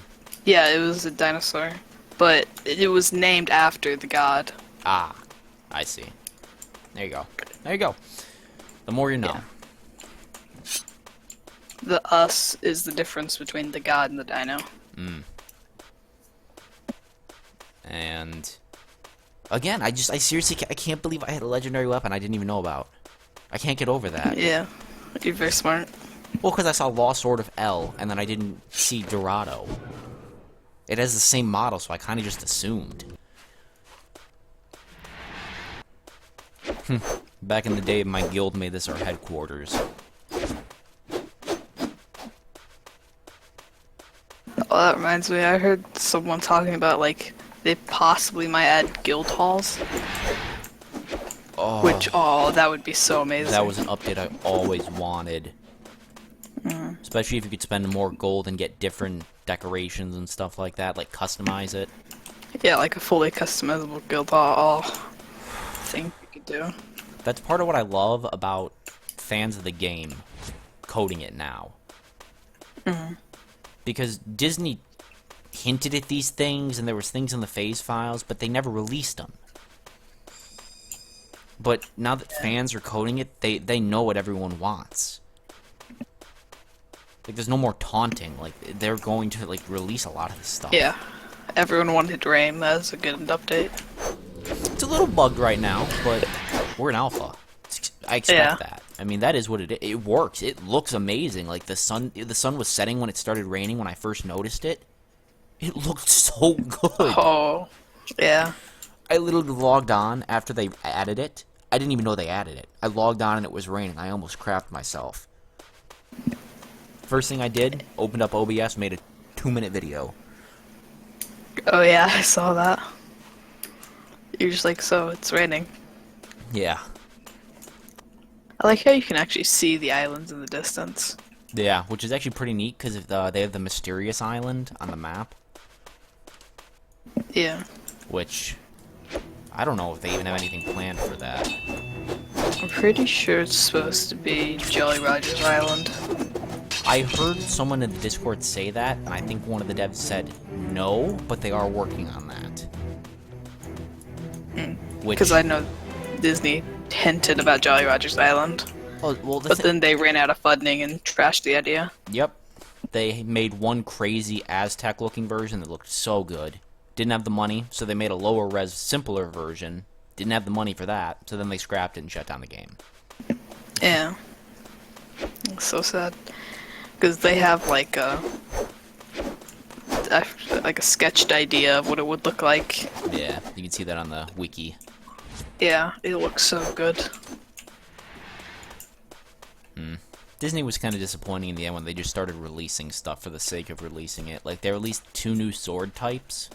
Yeah, it was a dinosaur, but it was named after the god. Ah, I see. There you go. There you go. The more you know. Yeah. The us is the difference between the god and the dino. And again, I seriously I can't believe I had a legendary weapon I didn't even know about. I can't get over that. Yeah, you're very smart. Well, because I saw Lost Sword of L, and then I didn't see Dorado. It has the same model, so I kind of just assumed. Back in the day, my guild made this our headquarters. Oh, that reminds me, I heard someone talking about, like, they possibly might add guild halls. Oh, Which, oh, that would be so amazing. that was an update I always wanted. Especially if you could spend more gold and get different decorations and stuff like that, like customize it. Yeah, like a fully customizable guild hall thing you could do. That's part of what I love about fans of the game coding it now. Because Disney hinted at these things, and there was things in the phase files, but they never released them. But now that fans are coding it, they know what everyone wants. Like, there's no more taunting. Like, they're going to, like, release a lot of this stuff. Yeah, everyone wanted Rain. That's a good update. It's a little bugged right now, but we're in alpha. I expect that. I mean, that is what it is. It works. It looks amazing. Like, the sun was setting when it started raining when I first noticed it. It looked so good. Oh, yeah. I literally logged on after they added it. I didn't even know they added it. I logged on and it was raining. I almost crapped myself. First thing I did, opened up OBS, made a 2-minute video. Oh, yeah, I saw that. You're just like, so, it's raining. Yeah. I like how you can actually see the islands in the distance. Yeah, which is actually pretty neat because they have the mysterious island on the map. Yeah. Which, I don't know if they even have anything planned for that. I'm pretty sure it's supposed to be Jolly Roger's Island. I heard someone in the Discord say that, and I think one of the devs said no, but they are working on that. Because I know Disney hinted about Jolly Roger's Island. Oh, well, But then they ran out of funding and trashed the idea. Yep. They made one crazy Aztec-looking version that looked so good. Didn't have the money, so they made a lower-res, simpler version. Didn't have the money for that, so then they scrapped it and shut down the game. Yeah. It's so sad. Because they have, like a sketched idea of what it would look like. Yeah, you can see that on the wiki. Yeah, it looks so good. Disney was kind of disappointing in the end when they just started releasing stuff for the sake of releasing it. Like, they released 2 new sword types.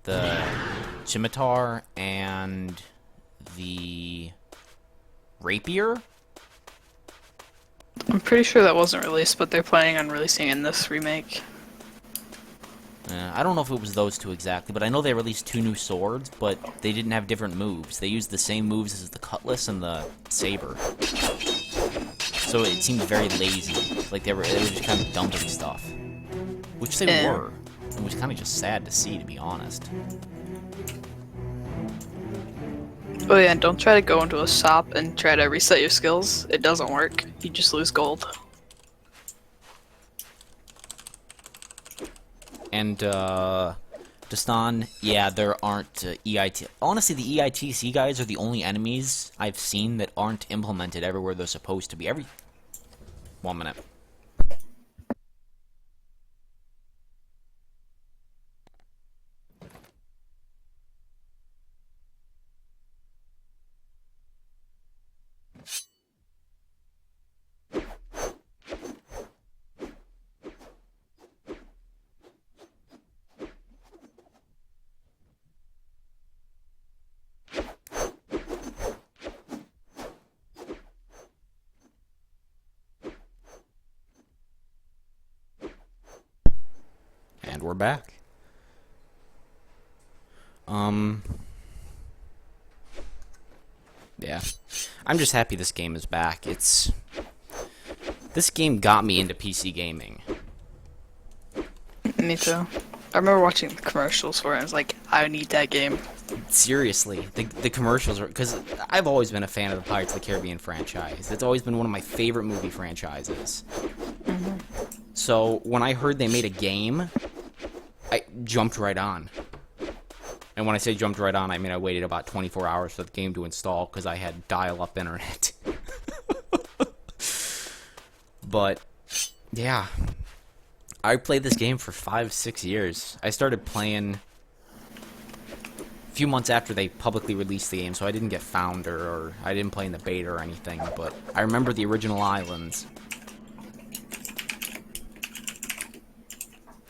The Scimitar and the Rapier? I'm pretty sure that wasn't released, but they're planning on releasing in this remake. I don't know if it was those 2 exactly, but I know they released 2 new swords, but they didn't have different moves. They used the same moves as the Cutlass and the Saber. So it seemed very lazy. Like they were just kind of dumping stuff. Which they were. It was kind of just sad to see, to be honest. Oh yeah, and don't try to go into a shop and try to reset your skills. It doesn't work. You just lose gold. And, Dastan, yeah, there aren't EIT. Honestly, the EITC guys are the only enemies I've seen that aren't implemented everywhere they're supposed to be. 1 minute. And we're back. Yeah. I'm just happy this game is back. This game got me into PC gaming. Me too. I remember watching the commercials for it and I was like, I need that game. Seriously, the commercials are... Because I've always been a fan of the Pirates of the Caribbean franchise. It's always been one of my favorite movie franchises. So, when I heard they made a game, I jumped right on. And when I say jumped right on, I mean I waited about 24 hours for the game to install because I had dial-up internet. But, yeah. I played this game for 5-6 years. I started playing a few months after they publicly released the game, so I didn't get Founder, or I didn't play in the beta or anything, but I remember the original islands.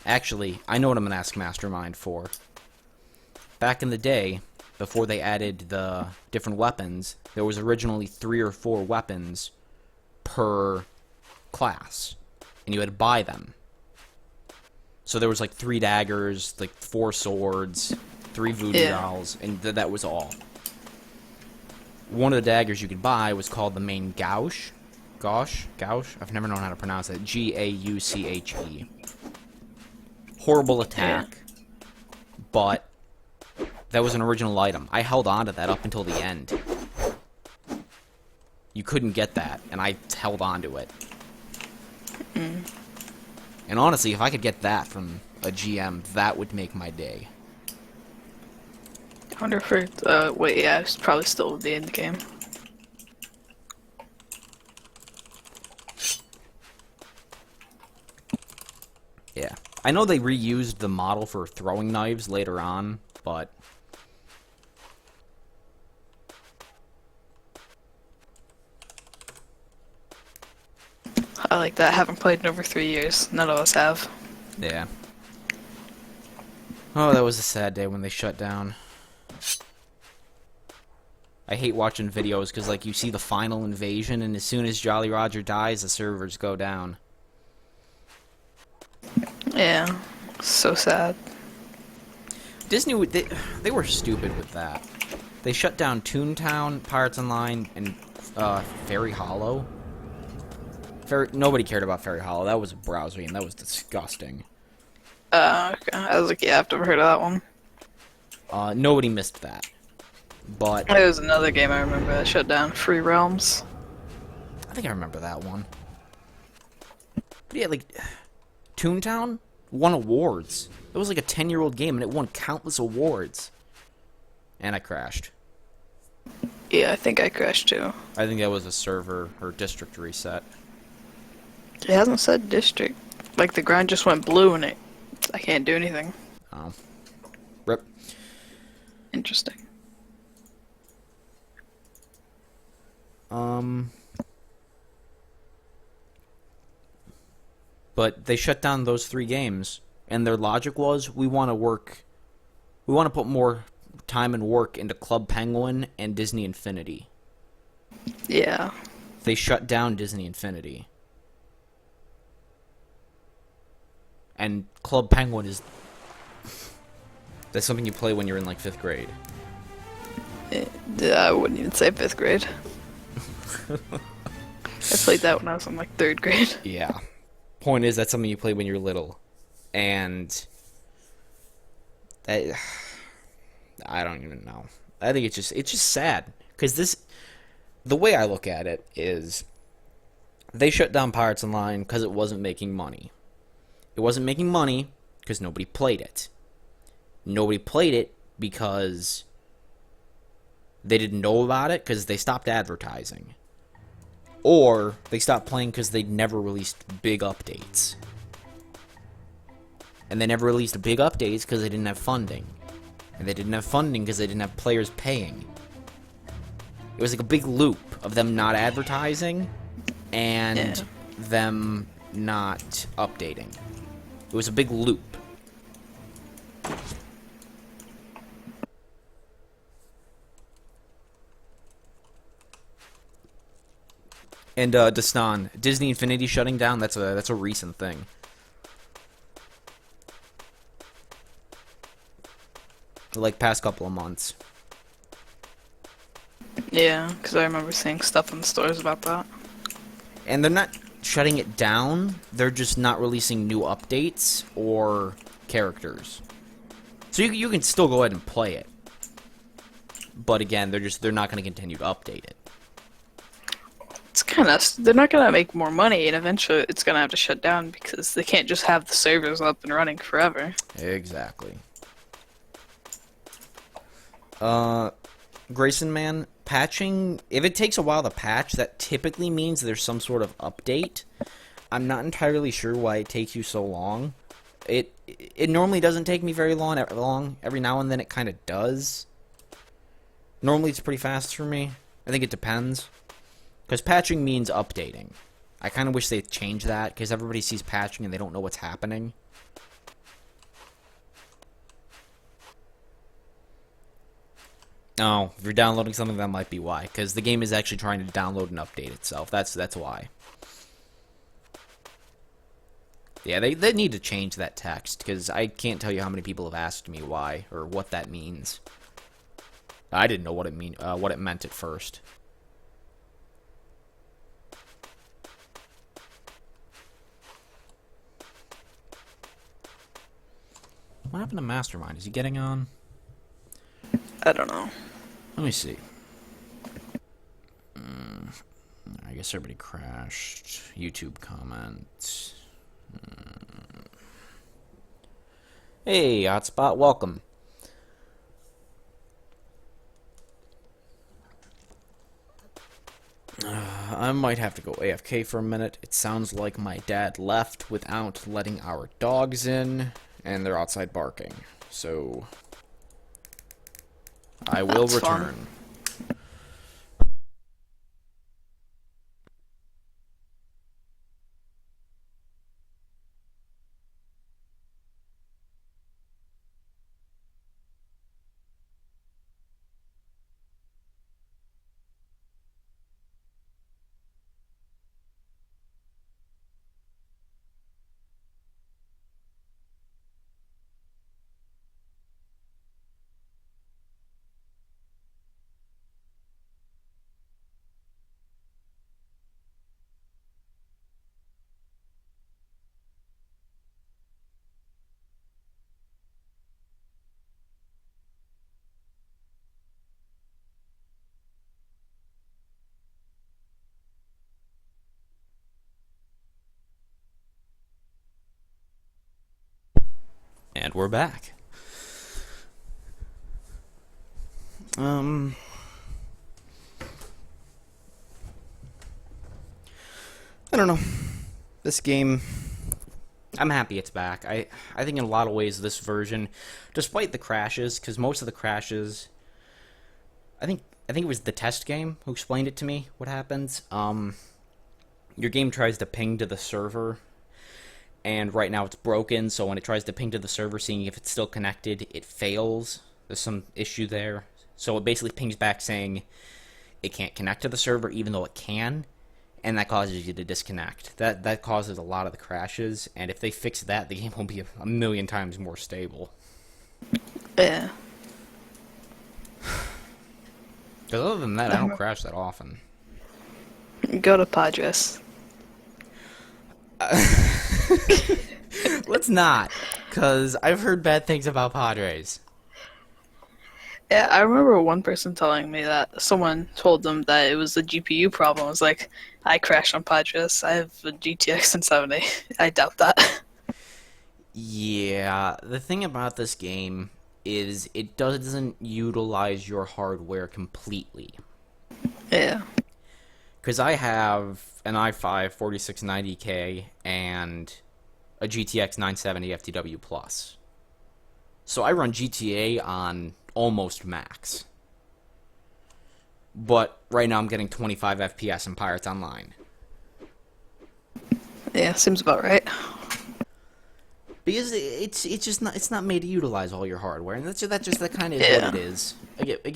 Actually, I know what I'm going to ask Mastermind for. Back in the day, before they added the different weapons, there was originally 3 or 4 weapons per class, and you had to buy them. So there was like 3 daggers, like 4 swords, 3 voodoo dolls, and that was all. One of the daggers you could buy was called the main Gauche. Gauche? I've never known how to pronounce it. Gauche. Horrible attack, but that was an original item. I held on to that up until the end. You couldn't get that, and I held on to it. And honestly, if I could get that from a GM, that would make my day. I wonder if it, wait, yeah, it's probably still the end game. Yeah. I know they reused the model for throwing knives later on, but... I like that. I haven't played in over 3 years. None of us have. Yeah. Oh, that was a sad day when they shut down. I hate watching videos because, like, you see the final invasion, and as soon as Jolly Roger dies, the servers go down. Yeah. So sad. Disney, they were stupid with that. They shut down Toontown, Pirates Online, and Fairy Hollow. Nobody cared about Fairy Hollow. That was a browser game. That was disgusting. Okay. I was like, yeah, I've never heard of that one. Nobody missed that. But There was another game I remember that shut down. Free Realms. I think I remember that one. But yeah, like, Toontown won awards. It was like a 10-year-old game, and it won countless awards. And I crashed. Yeah, I think I crashed too. I think that was a server or district reset. It hasn't said district. Like, the ground just went blue and I can't do anything. Oh. Rip. Interesting. But they shut down those 3 games, and their logic was, we want to put more time and work into Club Penguin and Disney Infinity. Yeah. They shut down Disney Infinity. And Club Penguin is... That's something you play when you're in, like, 5th grade. I wouldn't even say 5th grade. I played that when I was in, like, 3rd grade. Yeah. Point is, that's something you play when you're little. And... I don't even know. I think it's just sad. Because this... The way I look at it is... They shut down Pirates Online because it wasn't making money. It wasn't making money because nobody played it. Nobody played it because they didn't know about it because they stopped advertising. Or they stopped playing because they never released big updates. And they never released big updates because they didn't have funding. And they didn't have funding because they didn't have players paying. It was like a big loop of them not advertising and them not updating. It was a big loop. And Dastan, Disney Infinity shutting down, that's a recent thing. Like past couple of months. Yeah, because I remember seeing stuff in the stores about that. And they're not shutting it down, they're just not releasing new updates or characters. So you can still go ahead and play it. But again, they're not going to continue to update it. It's kind of, they're not going to make more money, and eventually it's going to have to shut down because they can't just have the servers up and running forever. Exactly. Grayson Man, patching, if it takes a while to patch, that typically means there's some sort of update. I'm not entirely sure why it takes you so long. It normally doesn't take me very long. Every now and then it kind of does. Normally it's pretty fast for me. I think it depends. Because patching means updating. I kind of wish they'd change that, because everybody sees patching and they don't know what's happening. Oh, if you're downloading something, that might be why. Because the game is actually trying to download and update itself. That's why. Yeah, they need to change that text, because I can't tell you how many people have asked me why, or what that means. I didn't know what it meant at first. What happened to Mastermind? Is he getting on? I don't know. Let me see. I guess everybody crashed. YouTube comments. Hey, Hotspot, welcome. I might have to go AFK for a minute. It sounds like my dad left without letting our dogs in, and they're outside barking. So I will return. Fun. And we're back. I don't know. This game, I'm happy it's back. I think in a lot of ways this version, despite the crashes, because most of the crashes, I think it was the test game who explained it to me, what happens. Your game tries to ping to the server, and right now it's broken, so when it tries to ping to the server, seeing if it's still connected, it fails. There's some issue there. So it basically pings back saying it can't connect to the server, even though it can, and that causes you to disconnect. That causes a lot of the crashes, and if they fix that, the game will be a million times more stable. Yeah. Because other than that, I don't crash that often. Go to Padres. Let's not, because I've heard bad things about Padres. Yeah, I remember one person telling me that someone told them that it was a GPU problem. I was like, I crashed on Padres. I have a GTX 1070. I doubt that. Yeah, the thing about this game is it doesn't utilize your hardware completely. Yeah. Because I have an i5 4690K and a GTX 970 FTW Plus. So I run GTA on almost max. But right now I'm getting 25 FPS in Pirates Online. Yeah, seems about right. Because it's not made to utilize all your hardware, and that kind of is Yeah. what it is.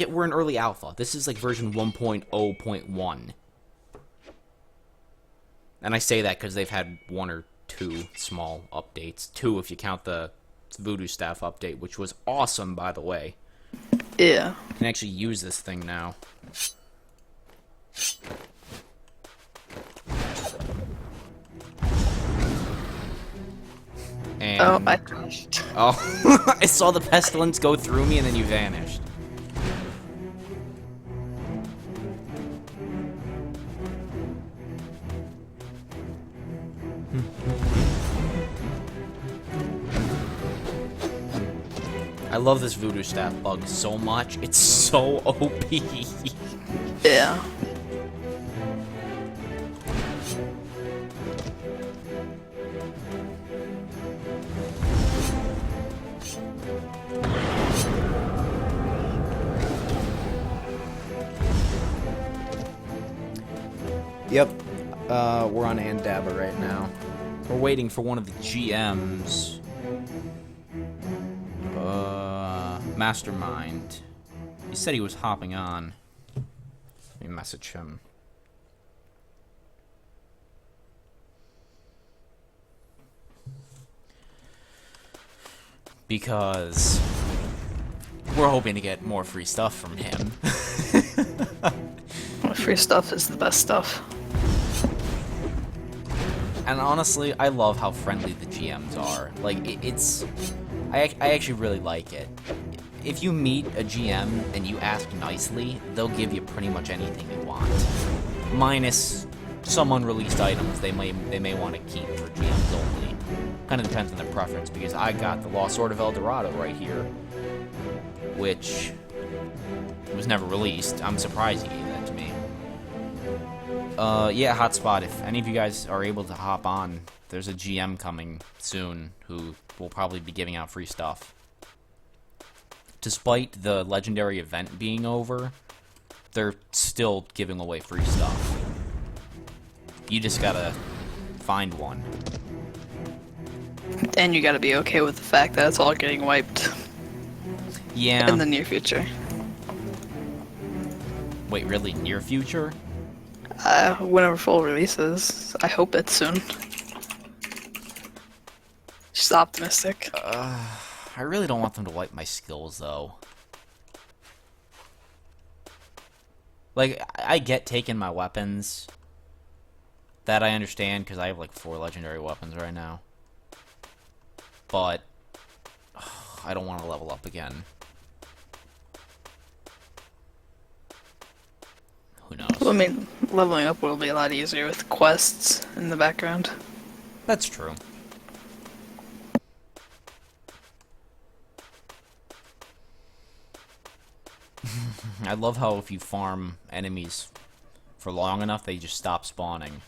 We're in early alpha. This is like version 1.0.1. And I say that because they've had one or two small updates. Two, if you count the Voodoo Staff update, which was awesome, by the way. Yeah. You can actually use this thing now. And, Oh, I crashed. oh, I saw the pestilence go through me and then you vanished. I love this Voodoo Staff bug so much. It's so OP. Yeah. Yep. We're on Andaba right now. We're waiting for one of the GMs. Mastermind. He said he was hopping on. Let me message him. Because we're hoping to get more free stuff from him. Free stuff is the best stuff. And honestly, I love how friendly the GMs are. Like, I actually really like it. If you meet a GM and you ask nicely, they'll give you pretty much anything you want. Minus some unreleased items they may want to keep for GMs only. Kind of depends on their preference, because I got the Lost Sword of El Dorado right here, which was never released. I'm surprised he gave that to me. Yeah, Hotspot, if any of you guys are able to hop on, there's a GM coming soon who will probably be giving out free stuff. Despite the legendary event being over, they're still giving away free stuff. You just gotta find one. And you gotta be okay with the fact that it's all getting wiped Yeah. in the near future. Wait, really? Near future? Whenever full releases. I hope it's soon. Just optimistic. I really don't want them to wipe my skills, though. Like, I get taking my weapons. That I understand, because I have like 4 legendary weapons right now. But I don't want to level up again. Who knows? Well, I mean, leveling up will be a lot easier with quests in the background. That's true. I love how if you farm enemies for long enough, they just stop spawning.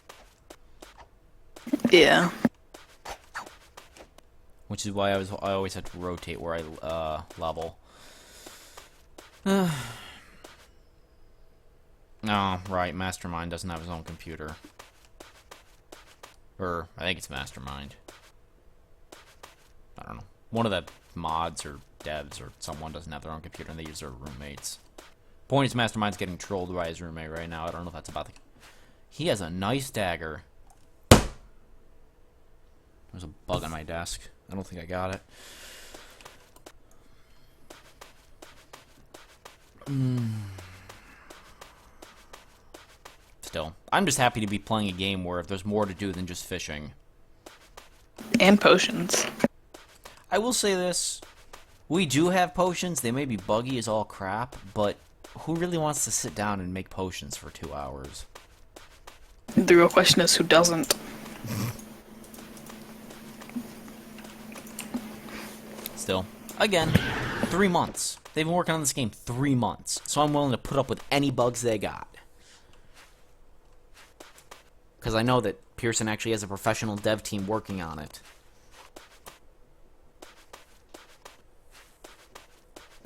Yeah. Which is why I always have to rotate where I level. Oh, right, Mastermind doesn't have his own computer. Or, I think it's Mastermind. One of the mods or devs or someone doesn't have their own computer and they use their roommates. Points Mastermind's getting trolled by his roommate right now. I don't know if that's about the... He has a nice dagger. There's a bug on my desk. I don't think I got it. Still, I'm just happy to be playing a game where there's more to do than just fishing. And potions. I will say this. We do have potions. They may be buggy as all crap, but who really wants to sit down and make potions for 2 hours? The real question is who doesn't. Still, again, 3 months. They've been working on this game 3 months, so I'm willing to put up with any bugs they got. Because I know that Pearson actually has a professional dev team working on it.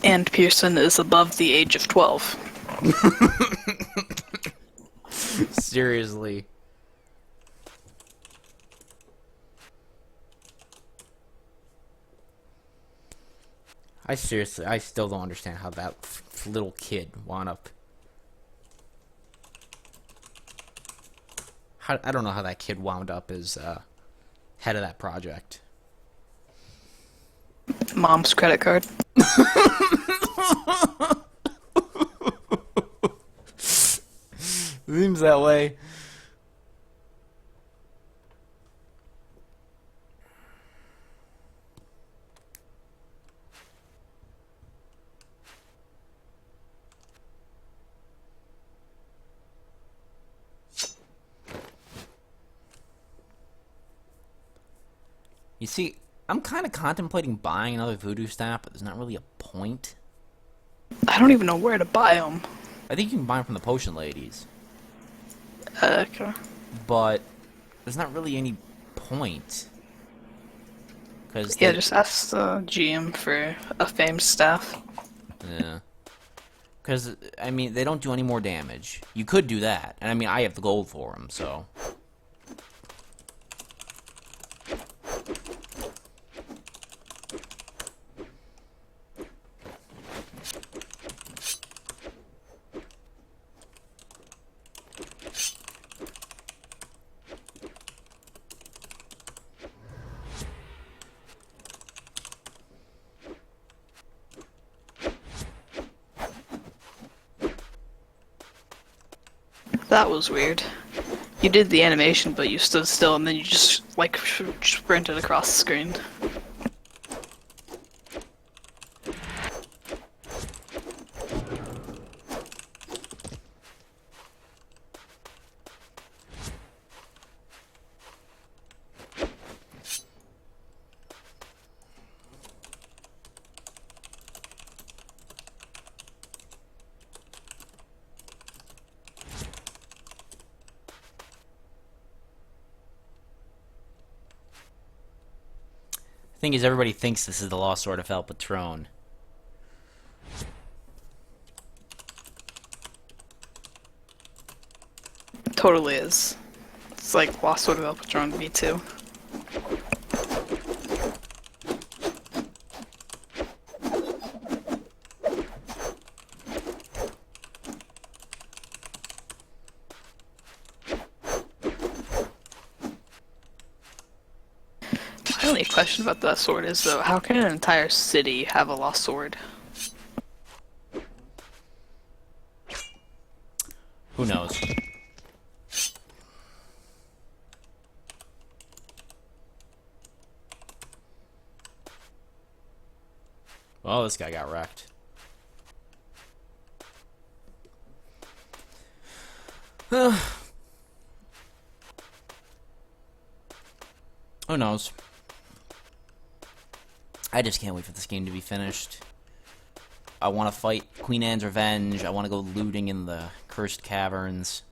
And Pearson is above the age of 12. Seriously. I still don't understand how that little kid wound up. I don't know how that kid wound up as head of that project. Mom's credit card. Seems that way. You see, I'm kind of contemplating buying another voodoo staff, but there's not really a point. I don't even know where to buy them. I think you can buy them from the potion ladies. Okay. But there's not really any point. Cause Yeah, just ask the GM for a famed staff. Yeah. Because, I mean, they don't do any more damage. You could do that. And, I mean, I have the gold for them, so... That was weird. You did the animation, but you stood still, and then you just, like, sprinted across the screen. Thing is, everybody thinks this is the Lost Sword of El Patron. Totally is. It's like Lost Sword of El Patron V2. My only question about that sword is, though, how can an entire city have a lost sword? Who knows? Oh, this guy got wrecked. Who knows? I just can't wait for this game to be finished. I want to fight Queen Anne's Revenge. I want to go looting in the Cursed Caverns.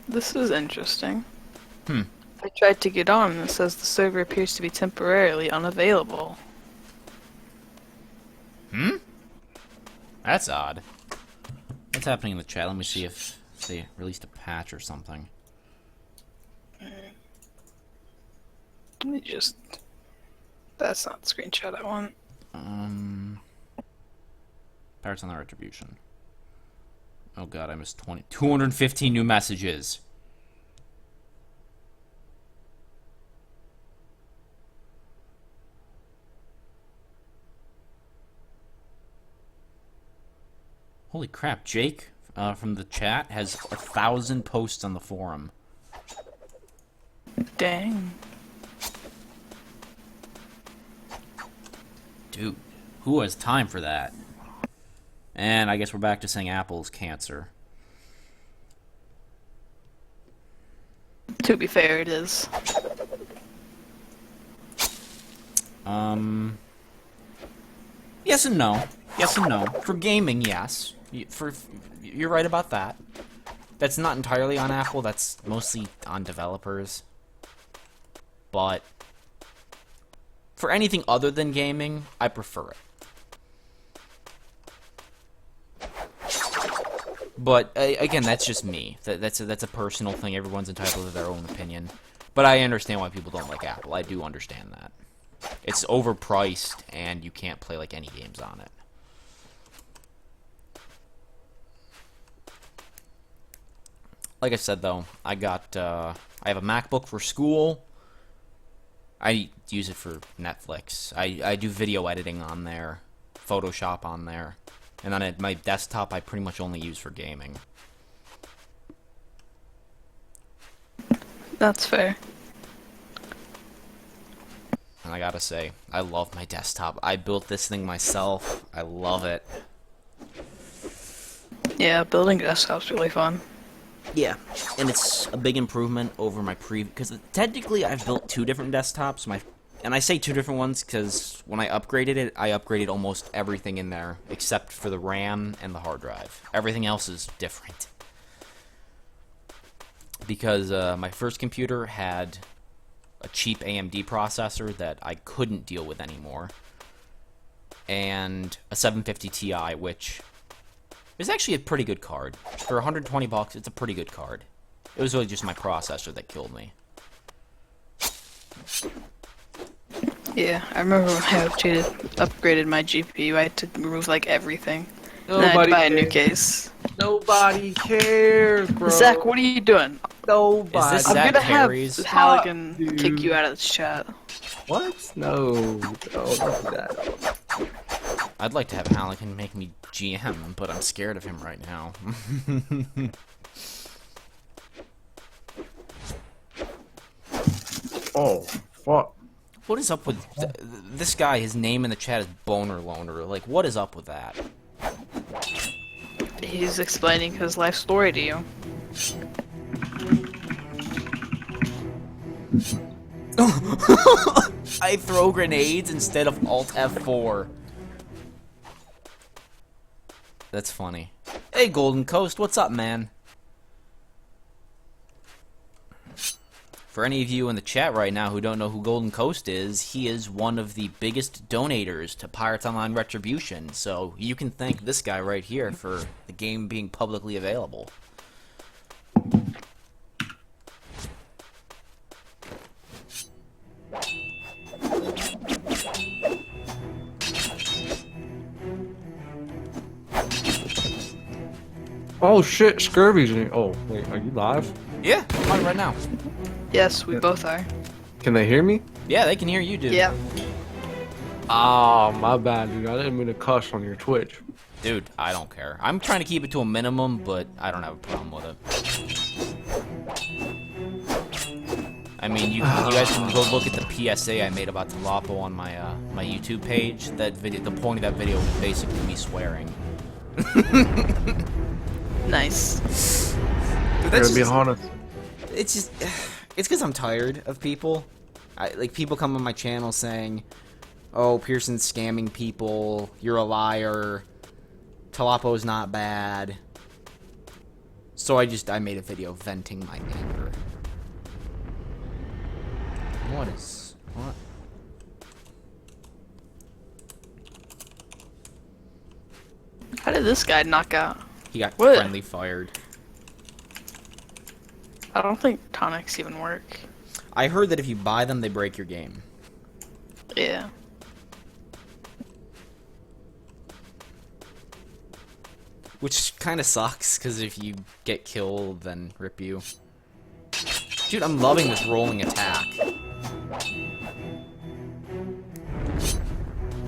This is interesting. Hmm. I tried to get on and it says the server appears to be temporarily unavailable. Hmm? That's odd. What's happening in the chat? Let me see if they released a patch or something. Let me just... That's not the screenshot I want. Pirates on the Retribution. Oh god, I missed 215 new messages. Holy crap, Jake from the chat has 1,000 posts on the forum. Dang. Dude, who has time for that? And I guess we're back to saying Apple's cancer. To be fair, it is. Yes and no. Yes and no. For gaming, yes. You're right about that. That's not entirely on Apple. That's mostly on developers. But for anything other than gaming, I prefer it. But again, that's just me. That's a personal thing. Everyone's entitled to their own opinion. But I understand why people don't like Apple. I do understand that. It's overpriced, and you can't play like any games on it. Like I said, though, I have a MacBook for school. I use it for Netflix. I do video editing on there, Photoshop on there, and then my desktop I pretty much only use for gaming. That's fair. And I gotta say, I love my desktop. I built this thing myself. I love it. Yeah, building a desktop's really fun. Yeah, and it's a big improvement over my because technically I've built 2 different desktops. And I say 2 different ones because when I upgraded it, I upgraded almost everything in there except for the RAM and the hard drive. Everything else is different. Because my first computer had a cheap AMD processor that I couldn't deal with anymore, and a 750 Ti, which is actually a pretty good card. For 120 bucks, it's a pretty good card. It was really just my processor that killed me. Yeah, I remember when I upgraded my GPU, I had to remove like everything. Nobody and I had to buy a new cares. case. Nobody cares, bro. Zach, what are you doing? Nobody. Is this I'm Zach gonna have Perry's? Halligan Dude. kick you out of this chat. What? No. Oh, don't do that. I'd like to have Halligan make me GM, but I'm scared of him right now. Oh, fuck. What is up with this guy? His name in the chat is Boner Loner. Like, what is up with that? He's explaining his life story to you. I throw grenades instead of Alt F4. That's funny. Hey, Golden Coast, what's up, man? For any of you in the chat right now who don't know who Golden Coast is, he is one of the biggest donators to Pirates Online Retribution, so you can thank this guy right here for the game being publicly available. Oh shit, Scurvy's in. Oh, wait, are you live? Yeah, I'm on it right now. Yes, we both are. Can they hear me? Yeah, they can hear you, dude. Yeah. Oh, my bad, dude. I didn't mean to cuss on your Twitch. Dude, I don't care. I'm trying to keep it to a minimum, but I don't have a problem with it. I mean, you guys can go look at the PSA I made about Talapo on my my YouTube page. That video, the point of that video was basically me swearing. Nice. Dude, Gotta be honest. It's just, it's because I'm tired of people. Like, people come on my channel saying, oh, Pearson's scamming people, you're a liar, Talapo's not bad. So I made a video venting my anger. What? How did this guy knock out? He got What? friendly fired. I don't think tonics even work. I heard that if you buy them, they break your game. Yeah. Which kind of sucks, because if you get killed, then rip you. Dude, I'm loving this rolling attack.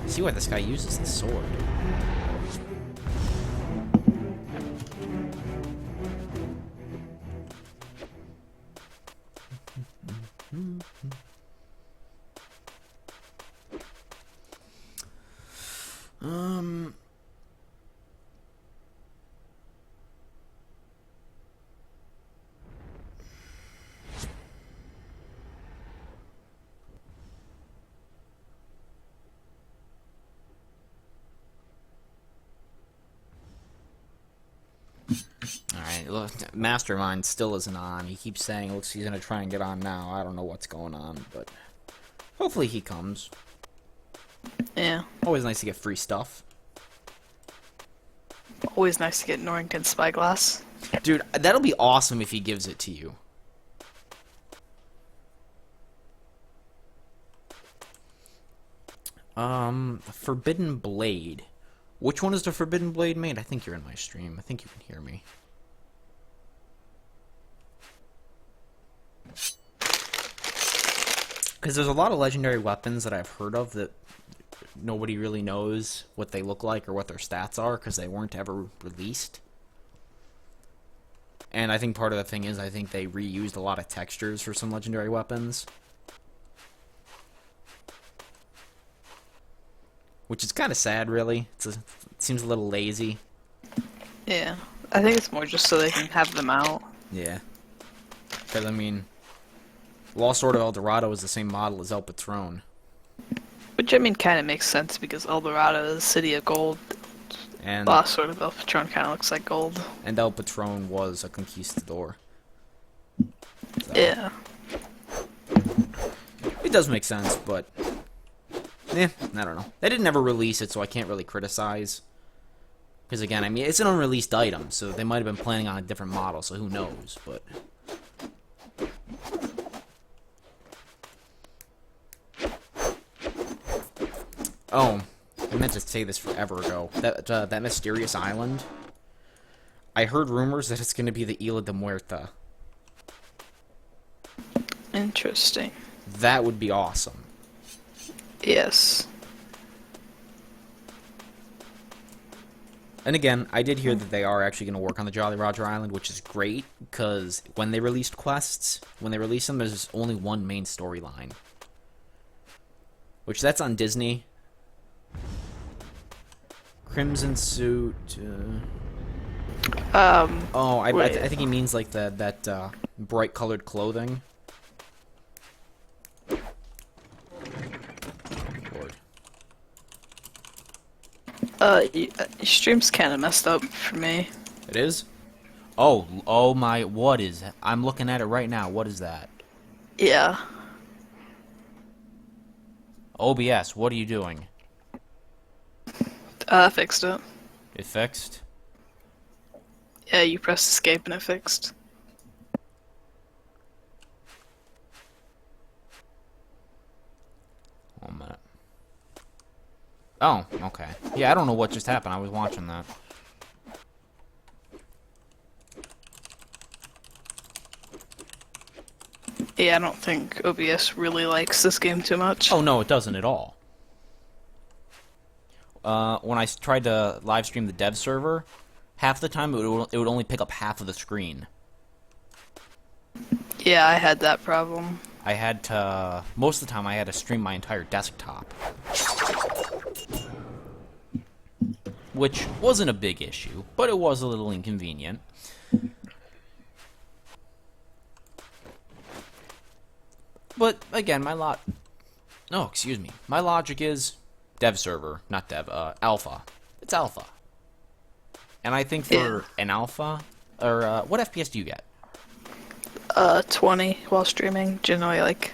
See why this guy uses the sword. Alright, look, Mastermind still isn't on. He keeps saying looks he's gonna try and get on now. I don't know what's going on, but hopefully he comes. Yeah. Always nice to get free stuff. Always nice to get Norrington Spyglass. Dude, that'll be awesome if he gives it to you. Forbidden Blade. Which one is the Forbidden Blade made? I think you're in my stream. I think you can hear me. Because there's a lot of legendary weapons that I've heard of that nobody really knows what they look like or what their stats are because they weren't ever released. And I think part of the thing is I think they reused a lot of textures for some legendary weapons. Which is kind of sad, really. It seems a little lazy. Yeah. I think it's more just so they can have them out. Yeah. Because, I mean, Lost Sword of El Dorado is the same model as El Patron. Which, I mean, kind of makes sense because El Dorado is a city of gold. And Lost Sword of El Patron kind of looks like gold. And El Patron was a conquistador. So, Yeah. it does make sense, but I don't know. They didn't ever release it, so I can't really criticize. Because again, I mean, it's an unreleased item, so they might have been planning on a different model, so who knows, but oh, I meant to say this forever ago. That mysterious island, I heard rumors that it's going to be the Isla de Muerta. Interesting. That would be awesome. Yes. And again, I did hear that they are actually going to work on the Jolly Roger Island, which is great, because when they released quests, when they release them, there's only one main storyline. Which, that's on Disney. Crimson Suit, oh, I think he means like that bright colored clothing. Your stream's kind of messed up for me. It is? Oh my, what is it? I'm looking at it right now. What is that? Yeah. OBS, what are you doing? I fixed it. It fixed? Yeah, you pressed escape and it fixed. One minute. Oh, okay. Yeah, I don't know what just happened. I was watching that. Yeah, I don't think OBS really likes this game too much. Oh, no, it doesn't at all. When I tried to live stream the dev server, half the time it would only pick up half of the screen. Yeah, I had that problem. I had to... Most of the time I had to stream my entire desktop. Which wasn't a big issue, but it was a little inconvenient. But, again, my logic is dev server, not dev, alpha. It's alpha. And I think for an alpha, or, what FPS do you get? 20 while streaming, generally like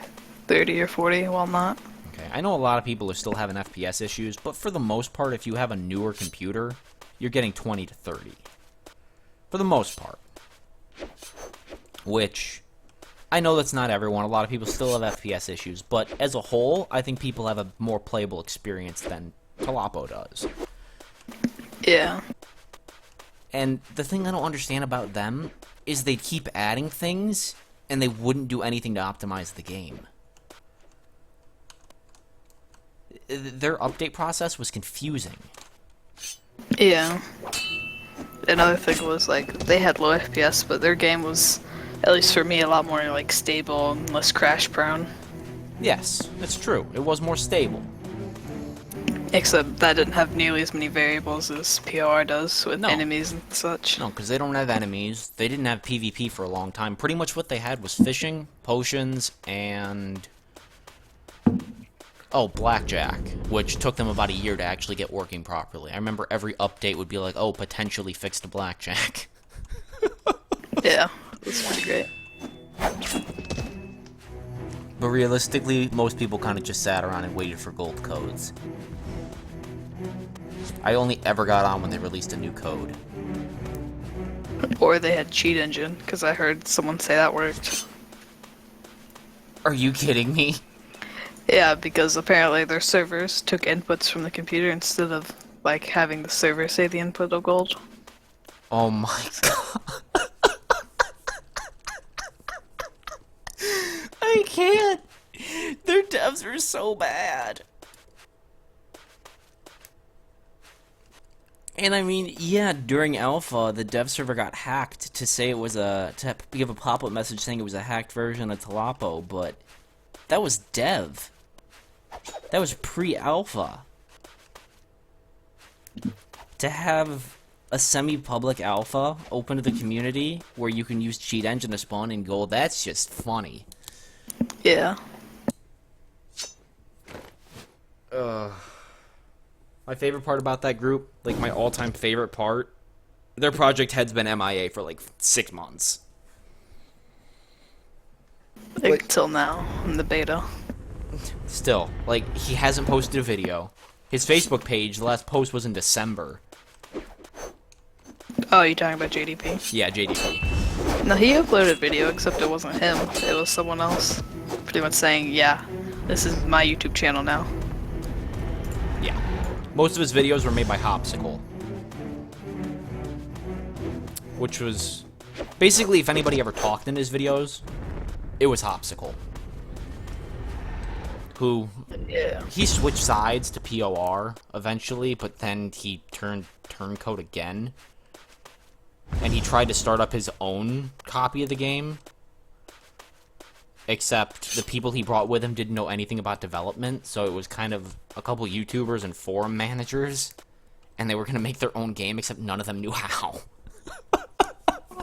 30 or 40 while not. Okay, I know a lot of people are still having FPS issues, but for the most part, if you have a newer computer, you're getting 20 to 30. For the most part. Which, I know that's not everyone. A lot of people still have FPS issues, but as a whole, I think people have a more playable experience than Talapo does. Yeah. And the thing I don't understand about them is they keep adding things, and they wouldn't do anything to optimize the game. Their update process was confusing. Yeah. Another thing was, like, they had low FPS, but their game was, at least for me, a lot more, like, stable and less crash prone. Yes, that's true. It was more stable. Except that didn't have nearly as many variables as POR does with No. enemies and such. No, because they don't have enemies. They didn't have PvP for a long time. Pretty much what they had was fishing, potions, and... oh, blackjack, which took them about a year to actually get working properly. I remember every update would be like, oh, potentially fixed the blackjack. Yeah, that's pretty great. But realistically, most people kind of just sat around and waited for gold codes. I only ever got on when they released a new code. Or they had cheat engine, because I heard someone say that worked. Are you kidding me? Yeah, because apparently their servers took inputs from the computer instead of, like, having the server say the input of gold. Oh my god. I can't. Their devs are so bad. And I mean, yeah, during alpha, the dev server got hacked to say it was to give a pop-up message saying it was a hacked version of Talapo, but that was dev. That was pre-alpha. To have a semi-public alpha open to the community where you can use cheat engine to spawn in gold, that's just funny. Yeah. My favorite part about that group, like my all-time favorite part, their project head's been MIA for like 6 months. Like, until now, in the beta. Still, like, he hasn't posted a video. His Facebook page, the last post was in December. Oh, you talking about JDP? Yeah, JDP. No, he uploaded a video, except it wasn't him. It was someone else. Pretty much saying, yeah, this is my YouTube channel now. Yeah. Most of his videos were made by Hopsicle. Which was... basically, if anybody ever talked in his videos, it was Hopsicle. Who... Yeah. he switched sides to POR eventually, but then he turned turncoat again. And he tried to start up his own copy of the game. Except the people he brought with him didn't know anything about development, so it was kind of a couple YouTubers and forum managers. And they were going to make their own game, except none of them knew how.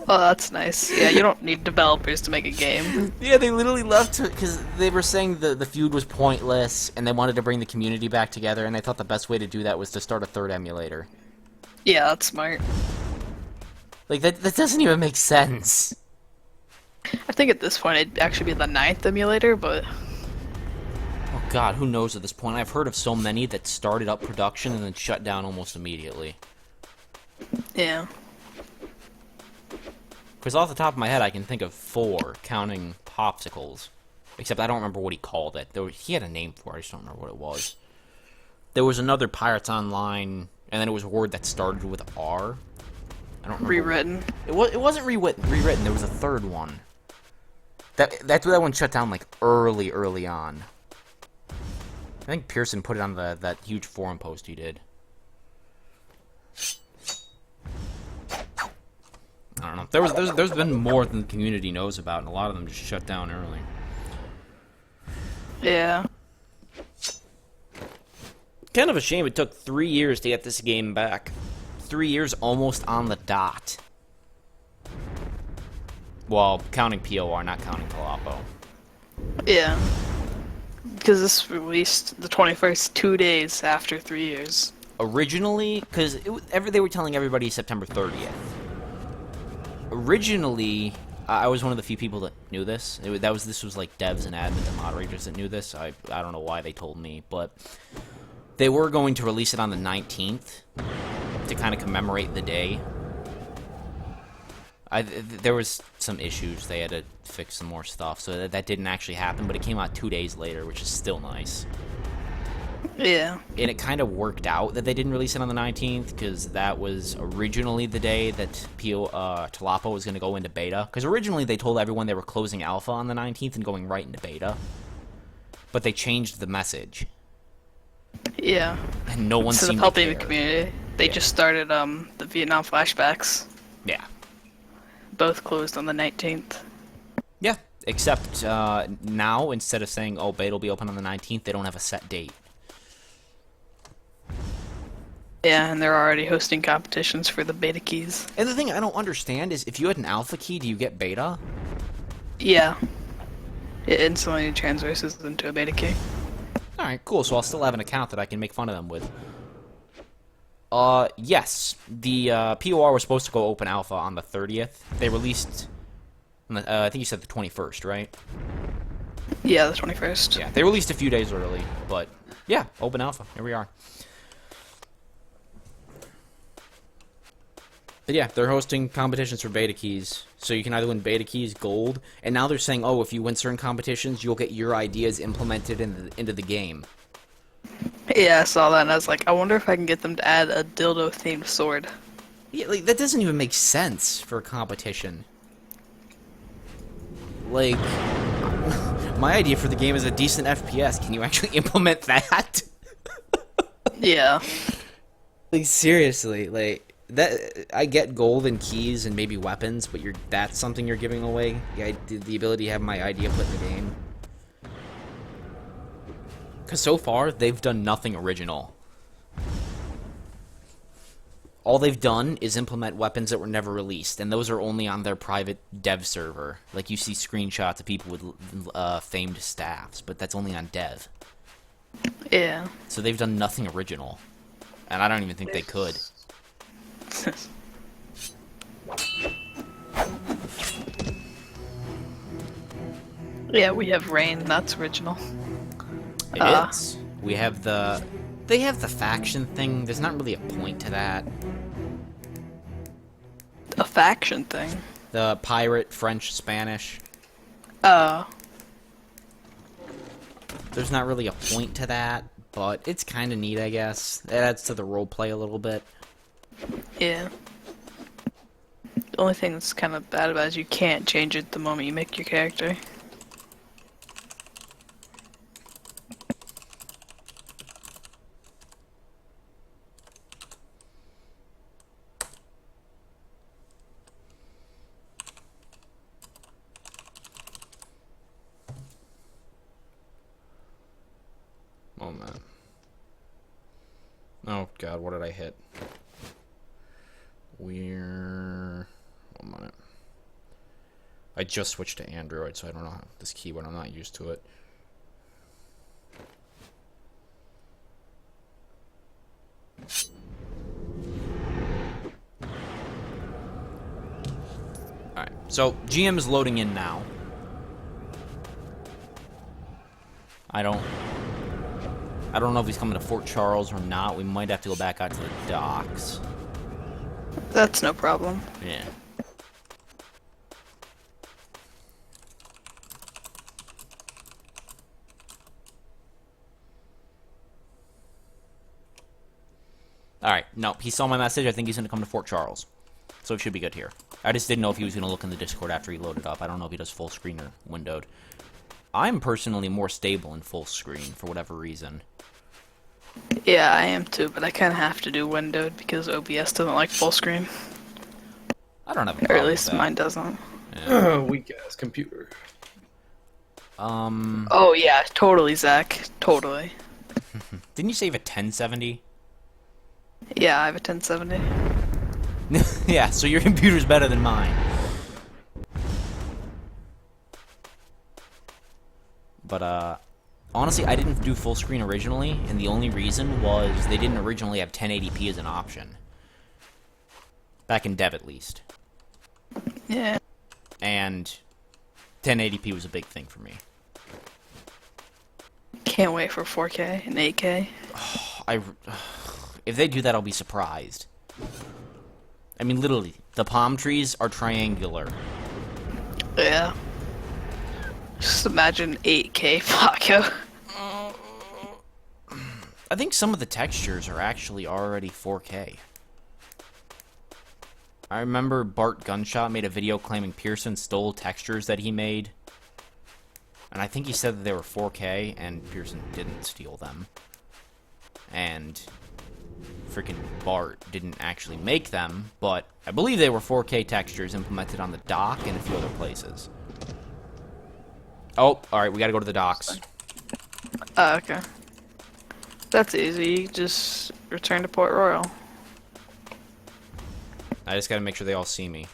Oh, that's nice. Yeah, you don't need developers to make a game. Yeah, they literally left because they were saying the feud was pointless, and they wanted to bring the community back together, and they thought the best way to do that was to start a third emulator. Yeah, that's smart. Like, that doesn't even make sense. I think at this point it'd actually be the 9th emulator, but... Oh god, who knows at this point? I've heard of so many that started up production and then shut down almost immediately. Yeah. Because off the top of my head, I can think of 4, counting Popsicles. Except I don't remember what he called it. He had a name for it, I just don't remember what it was. There was another Pirates Online, and then it was a word that started with R. I don't remember. Rewritten. It wasn't rewritten. There was a third one. That one shut down like early on. I think Pearson put it on that huge forum post he did. I don't know. There's been more than the community knows about, and a lot of them just shut down early. Yeah. Kind of a shame it took 3 years to get this game back. 3 years almost on the dot. Well, counting POR, not counting Talapo. Yeah. Because this released the 21st 2 days after 3 years. Originally, because they were telling everybody September 30th. Originally, I was one of the few people that knew this. This was like devs and admins and moderators that knew this. I don't know why they told me, but they were going to release it on the 19th to kind of commemorate the day. there was some issues. They had to fix some more stuff, so that didn't actually happen. But it came out 2 days later, which is still nice. Yeah. And it kind of worked out that they didn't release it on the 19th, because that was originally the day that Tilapa was going to go into beta. Because originally they told everyone they were closing alpha on the 19th and going right into beta. But they changed the message. Yeah. And no one Instead seemed of helping to the care. community, they just started the Vietnam flashbacks. Yeah. Both closed on the 19th. Yeah, except now, instead of saying, oh, beta will be open on the 19th, they don't have a set date. Yeah, and they're already hosting competitions for the beta keys. And the thing I don't understand is, if you had an alpha key, do you get beta? Yeah. It instantly transverses into a beta key. Alright, cool, so I'll still have an account that I can make fun of them with. Yes. The POR was supposed to go open alpha on the 30th. They released, I think you said the 21st, right? Yeah, the 21st. Yeah, they released a few days early, but yeah, open alpha. Here we are. But yeah, they're hosting competitions for beta keys, so you can either win beta keys, gold, and now they're saying, oh, if you win certain competitions, you'll get your ideas implemented into the game. Yeah, I saw that and I was like, I wonder if I can get them to add a dildo-themed sword. Yeah, like, that doesn't even make sense for a competition. Like, my idea for the game is a decent FPS. Can you actually implement that? Yeah. Like, seriously, like, that, I get gold and keys and maybe weapons, but that's something you're giving away? The ability to have my idea put in the game? Because so far, they've done nothing original. All they've done is implement weapons that were never released, and those are only on their private dev server. Like, you see screenshots of people with famed staffs, but that's only on dev. Yeah. So they've done nothing original. And I don't even think they could. Yeah, we have rain, that's original. It is. We have they have the faction thing. There's not really a point to that. A faction thing. The pirate, French, Spanish. There's not really a point to that, but it's kind of neat, I guess. It adds to the roleplay a little bit. Yeah. The only thing that's kind of bad about it is you can't change it the moment you make your character. Oh, man. Oh, God, what did I hit? One minute. I just switched to Android, so I don't know this keyboard. I'm not used to it. Alright, so GM is loading in now. I don't know if he's coming to Fort Charles or not. We might have to go back out to the docks. That's no problem. Yeah. Alright, no, he saw my message. I think he's going to come to Fort Charles. So it should be good here. I just didn't know if he was going to look in the Discord after he loaded up. I don't know if he does full screen or windowed. I'm personally more stable in full screen for whatever reason. Yeah, I am too, but I kind of have to do windowed because OBS doesn't like full screen. I don't have a Or problem at least with that. mine doesn't. Yeah. Weak ass computer. Oh yeah, totally, Zach. Totally. Didn't you say you have a 1070? Yeah, I have a 1070. Yeah, so your computer's better than mine. But, honestly, I didn't do full screen originally, and the only reason was they didn't originally have 1080p as an option. Back in dev, at least. Yeah. And 1080p was a big thing for me. Can't wait for 4K and 8K. If they do that, I'll be surprised. I mean, literally, The palm trees are triangular. Yeah. Just imagine 8K Paco. I think some of the textures are actually already 4K. I remember Bart Gunshot made a video claiming Pearson stole textures that he made. And I think he said that they were 4K, and Pearson didn't steal them. And freaking Bart didn't actually make them, but I believe they were 4K textures implemented on the dock and a few other places. Oh, alright, we gotta go to the docks. Oh, okay. That's easy. Just return to Port Royal. I just gotta make sure they all see me.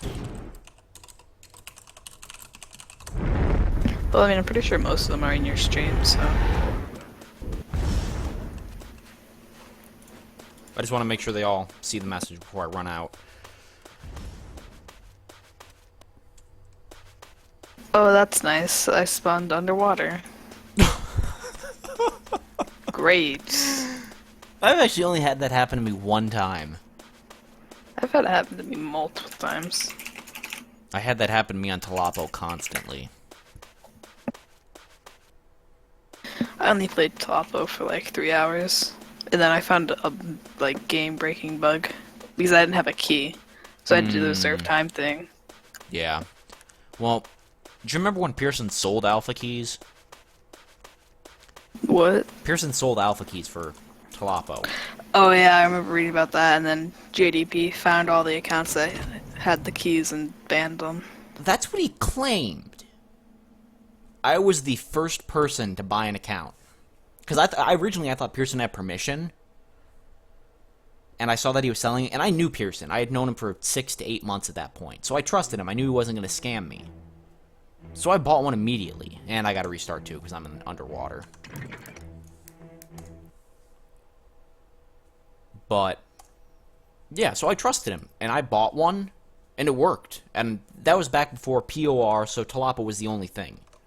Well, I mean, I'm pretty sure most of them are in your stream, so... I just want to make sure they all see the message before I run out. Oh, that's nice. I spawned underwater. Great. I've actually only had that happen to me one time. I've had it happen to me multiple times. I had that happen to me on Talapo constantly. I only played Topo for like 3 hours, and then I found a like game-breaking bug because I didn't have a key, so I had to do the reserve time thing. Yeah. Well, do you remember when Pearson sold alpha keys? What? Pearson sold alpha keys for Talapo. Oh yeah, I remember reading about that, and then JDP found all the accounts that had the keys and banned them. That's what he claimed. I was the first person to buy an account. Because I originally thought Pearson had permission. And I saw that he was selling it, and I knew Pearson. I had known him for 6 to 8 months at that point. So I trusted him. I knew he wasn't going to scam me. So I bought one immediately. And I got to restart too, because I'm underwater. But, yeah, so I trusted him. And I bought one, and it worked. And that was back before POR, so Talapa was the only thing.